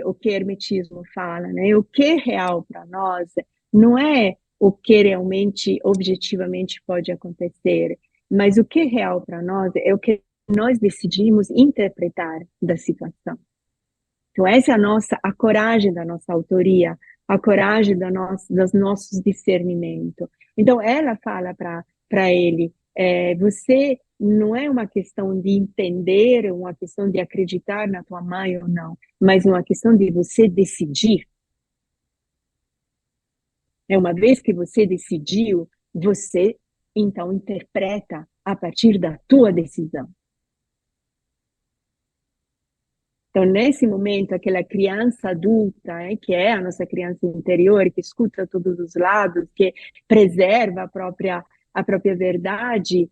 o que o hermetismo fala, né? O que é real para nós não é o que realmente, objetivamente pode acontecer, mas o que é real para nós é o que nós decidimos interpretar da situação. Então, essa é a coragem da nossa autoria, a coragem dos nossos discernimentos. Então, ela fala para ele, você não é uma questão de entender, uma questão de acreditar na tua mãe ou não, mas uma questão de você decidir. É uma vez que você decidiu, você então interpreta a partir da tua decisão. Então, nesse momento, aquela criança adulta, que é a nossa criança interior, que escuta todos os lados, que preserva a própria verdade,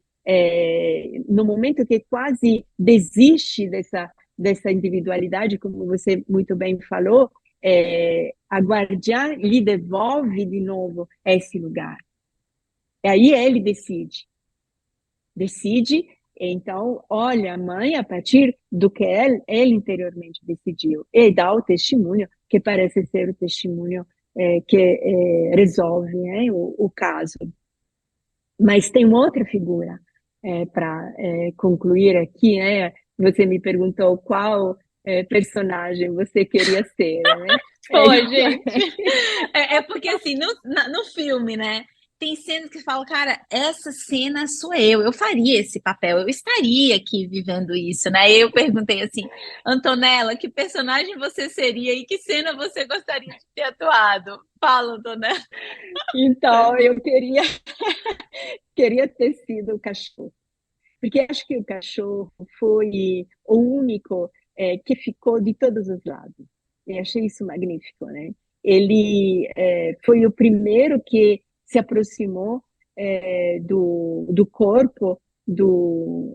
no momento que quase desiste dessa individualidade, como você muito bem falou, a guardiã lhe devolve de novo esse lugar. E aí ele decide, então, olha, a mãe, a partir do que ele interiormente decidiu, e dá o testemunho, que parece ser o testemunho que resolve, né, o caso. Mas tem uma outra figura para concluir aqui, né? Você me perguntou qual personagem você queria ser, né? Foi, gente. É porque assim, no filme, né? Tem cenas que falam, cara, essa cena sou eu faria esse papel, eu estaria aqui vivendo isso, né? Eu perguntei assim, Antonella, que personagem você seria e que cena você gostaria de ter atuado? Fala, Antonella. Então, eu queria ter sido o cachorro, porque acho que o cachorro foi o único que ficou de todos os lados. Eu achei isso magnífico, né? Ele foi o primeiro que se aproximou do corpo do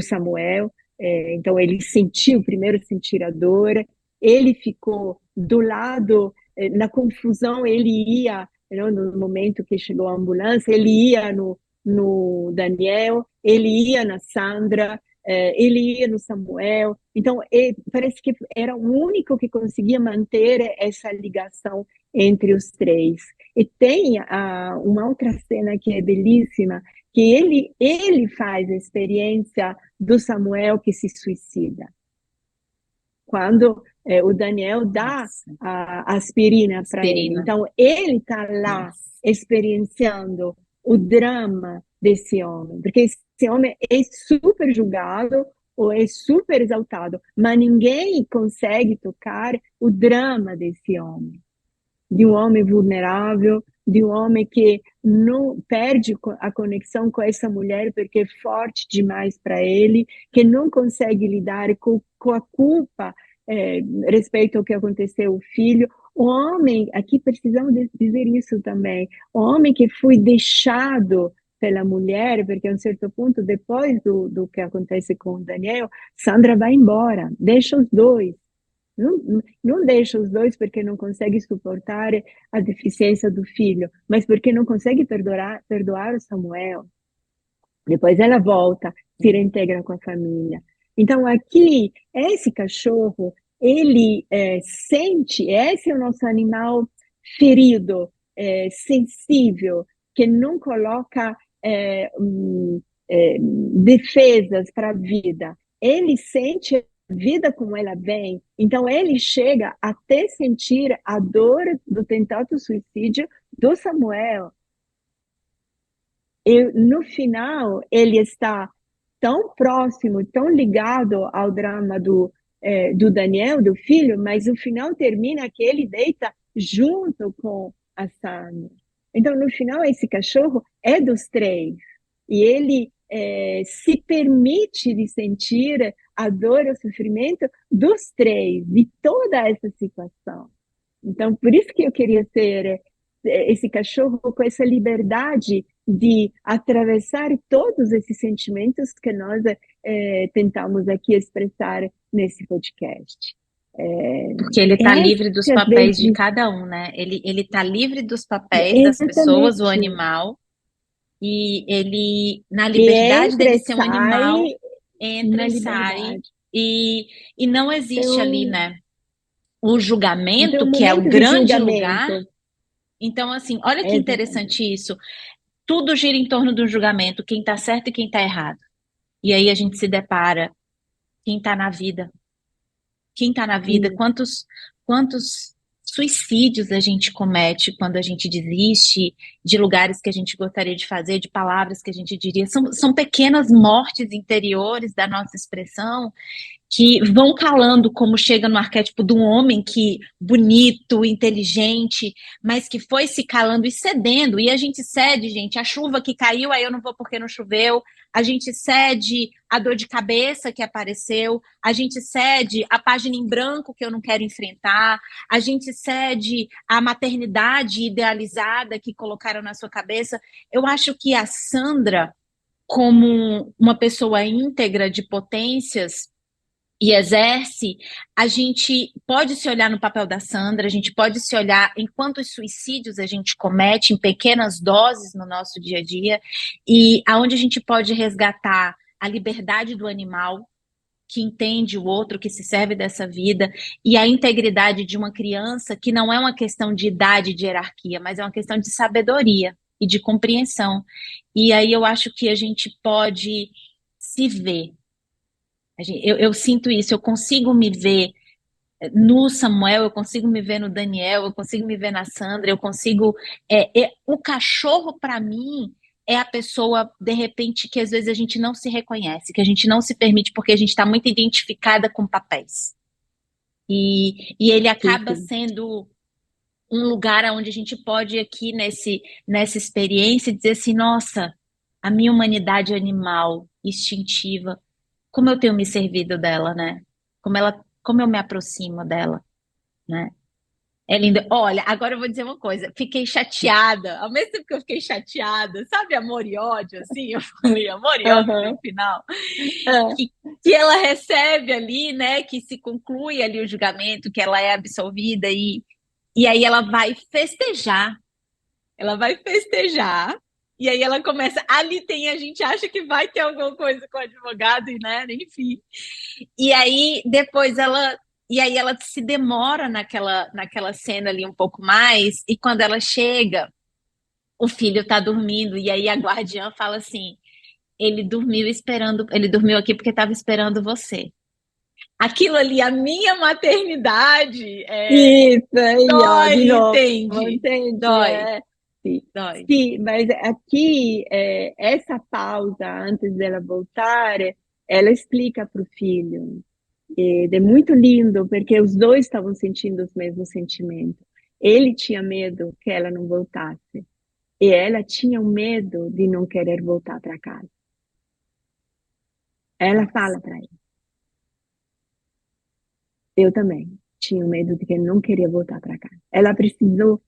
Samuel. Então, ele sentiu, primeiro sentir a dor, ele ficou do lado, na confusão, ele ia, não, no momento que chegou a ambulância, ele ia no Daniel, ele ia na Sandra, ele ia no Samuel. Então, parece que era o único que conseguia manter essa ligação entre os três. E tem uma outra cena que é belíssima, que ele faz a experiência do Samuel que se suicida. Quando o Daniel dá Nossa, a aspirina para ele. aspirina. Então, ele está lá Nossa. experienciando o drama desse homem, porque esse homem é super julgado ou é super exaltado, mas ninguém consegue tocar o drama desse homem, de um homem vulnerável, de um homem que não perde a conexão com essa mulher porque é forte demais para ele, que não consegue lidar com a culpa respeito ao que aconteceu ao filho. O homem, aqui precisamos dizer isso também, o homem que foi deixado pela mulher, porque a um certo ponto, depois do que acontece com o Daniel, Sandra vai embora, deixa os dois. Não deixa os dois porque não consegue suportar a deficiência do filho, mas porque não consegue perdoar o Samuel. Depois ela volta, se reintegra com a família. Então aqui, esse cachorro, ele sente, esse é o nosso animal ferido, sensível, que não coloca defesas para a vida. Ele sente a vida como ela vem, então ele chega até sentir a dor do tentado suicídio do Samuel. E no final, ele está tão próximo, tão ligado ao drama do Daniel, do filho, mas o final termina que ele deita junto com a Sandra. Então, no final, esse cachorro é dos três. E ele se permite de sentir a dor e o sofrimento dos três, de toda essa situação. Então, por isso que eu queria ser esse cachorro com essa liberdade de atravessar todos esses sentimentos que nós tentamos aqui expressar nesse podcast. Porque ele está livre dos Esse, às papéis de vezes, cada um, né? Ele está livre dos papéis das pessoas, o exatamente. animal, e ele, na E liberdade entra dele e ser um sai animal, entra na e sai, liberdade. e, e não existe ali, Então, né? O não tem um julgamento, que é o momento de grande lugar. julgamento. Então, assim, olha que interessante Exatamente. isso. Tudo gira em torno do julgamento, quem está certo e quem está errado. E aí a gente se depara, quem está na vida, quem está na vida, Isso. quantos suicídios a gente comete quando a gente desiste de lugares que a gente gostaria de fazer, de palavras que a gente diria. São pequenas mortes interiores da nossa expressão que vão calando, como chega no arquétipo de um homem que bonito, inteligente, mas que foi se calando e cedendo. E a gente cede, gente, a chuva que caiu, aí eu não vou porque não choveu. A gente cede a dor de cabeça que apareceu, a gente cede a página em branco que eu não quero enfrentar, a gente cede a maternidade idealizada que colocaram na sua cabeça. Eu acho que a Sandra como uma pessoa íntegra de potências e exerce, a gente pode se olhar no papel da Sandra, a gente pode se olhar em quantos suicídios a gente comete em pequenas doses no nosso dia a dia, e aonde a gente pode resgatar a liberdade do animal, que entende o outro, que se serve dessa vida, e a integridade de uma criança, que não é uma questão de idade, de hierarquia, mas é uma questão de sabedoria e de compreensão. E aí eu acho que a gente pode se ver. Eu sinto isso, eu consigo me ver no Samuel, eu consigo me ver no Daniel, eu consigo me ver na Sandra, eu consigo. O cachorro, para mim, é a pessoa, de repente, que às vezes a gente não se reconhece, que a gente não se permite, porque a gente está muito identificada com papéis. E ele Sim, acaba sim. sendo um lugar onde a gente pode, aqui nessa experiência, dizer assim: nossa, a minha humanidade animal, instintiva, como eu tenho me servido dela, né? Como eu me aproximo dela, né? É lindo. Olha, agora eu vou dizer uma coisa. Fiquei chateada. Ao mesmo tempo que eu fiquei chateada, sabe, amor e ódio, assim? Eu falei amor e ódio no Aham. final. É. Que, que ela recebe ali, né? Que se conclui ali o julgamento, que ela é absolvida e aí ela vai festejar. Ela vai festejar. E aí ela começa. Ali tem, a gente acha que vai ter alguma coisa com o advogado, e né? Enfim. E aí depois ela. E aí ela se demora naquela cena ali um pouco mais, e quando ela chega, o filho tá dormindo, e aí a guardiã fala assim: ele dormiu aqui porque estava esperando você. Aquilo ali, a minha maternidade, Isso, aí, ó, de dói, novo, entende? entende? Dói, É. Sim, dói. sim, mas aqui, essa pausa antes dela voltar, ela explica para o filho. É muito lindo, porque os dois estavam sentindo os mesmos sentimentos. Ele tinha medo que ela não voltasse, e ela tinha o medo de não querer voltar para casa. Ela Nossa. fala para ele, eu também tinha o medo de que ele não queria voltar para casa. Ela precisou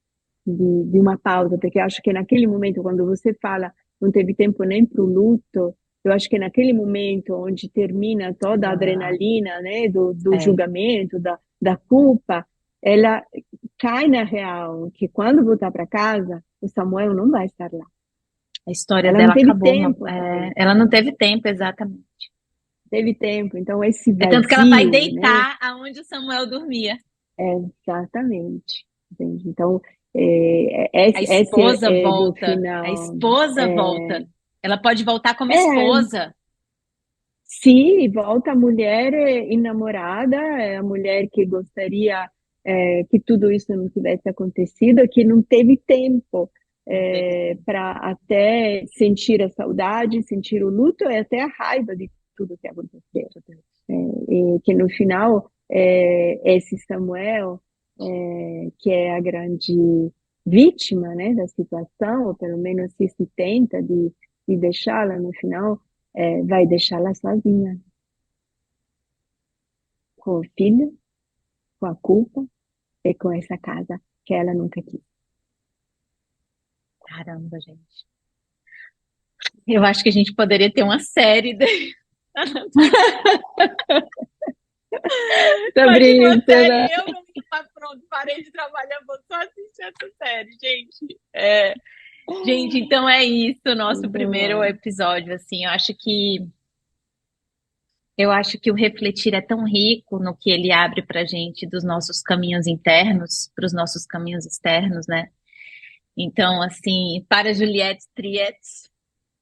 de uma pausa, porque acho que naquele momento, quando você fala, não teve tempo nem para o luto, eu acho que naquele momento onde termina toda a Ah, adrenalina, né, do é. julgamento, da culpa, ela cai na real, que quando voltar para casa, o Samuel não vai estar lá. A história Ela não dela teve acabou. tempo para Ela não isso, teve tempo, exatamente. teve tempo, então esse É tanto que ela vai vazio, né, deitar aonde o Samuel dormia. exatamente, entende? Então, A esse esposa é do volta. A final, esposa volta. é, Ela pode voltar como é, esposa. sim, volta a mulher enamorada, a mulher que gostaria que tudo isso não tivesse acontecido, que não teve tempo Não teve tempo. para até sentir a saudade, sentir o luto e até a raiva de tudo que aconteceu. E que no final, esse Samuel, que é a grande vítima, né, da situação, ou pelo menos se tenta de deixá-la no final, vai deixá-la sozinha, com o filho, com a culpa e com essa casa que ela nunca quis. Caramba, gente. Eu acho que a gente poderia ter uma série. Imagina Sobre uma isso, série, né? eu não pronto, parei de trabalhar, vou só assistir essa série, gente. Gente, então é isso, o nosso Muito primeiro bom. episódio, assim, eu acho que o refletir é tão rico no que ele abre pra gente dos nossos caminhos internos para os nossos caminhos externos, né? Então, assim, para Juliette Triet,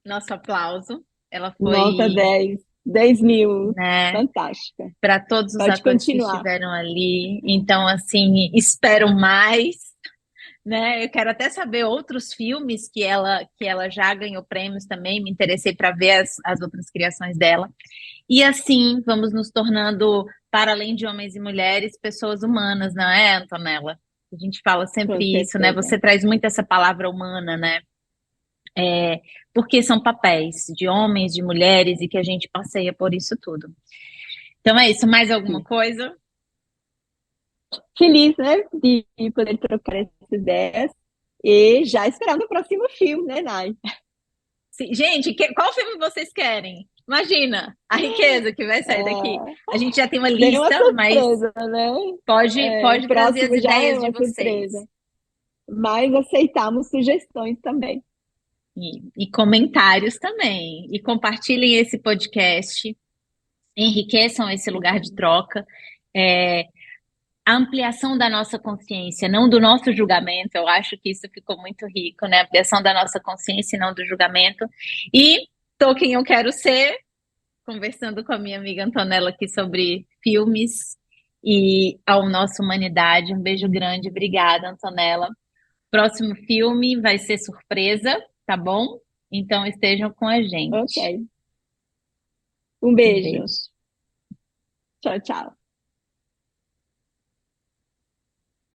nosso aplauso. Ela Nota foi, 10, 10.000. né, Fantástica. para todos os Pode atores que continuar. estiveram ali. Então, assim, espero mais, né? Eu quero até saber outros filmes que ela já ganhou prêmios também. Me interessei para ver as outras criações dela. E assim, vamos nos tornando, para além de homens e mulheres, pessoas humanas, não é, Antonella? A gente fala Com sempre isso, né? certeza. Você traz muito essa palavra humana, né? Porque são papéis de homens, de mulheres, e que a gente passeia por isso tudo. Então é isso. Mais alguma Sim. coisa? Feliz, né, de poder trocar essas ideias e já esperando o próximo filme, né, Nai? Gente, qual filme vocês querem? Imagina a riqueza que vai sair daqui. É, A gente já tem uma bem uma lista, mas surpresa, né? O pode trazer as próximo já é ideias de uma vocês. surpresa. Mas aceitamos sugestões também. E comentários também. E compartilhem esse podcast, enriqueçam esse lugar de troca. É, a ampliação da nossa consciência, não do nosso julgamento. Eu acho que isso ficou muito rico, né? A ampliação da nossa consciência e não do julgamento. E tô quem eu quero ser, conversando com a minha amiga Antonella aqui sobre filmes e a nossa humanidade. Um beijo grande. Obrigada, Antonella. Próximo filme vai ser surpresa, tá bom? Então estejam com a gente. Ok. Um Um beijo. beijo. Tchau, tchau.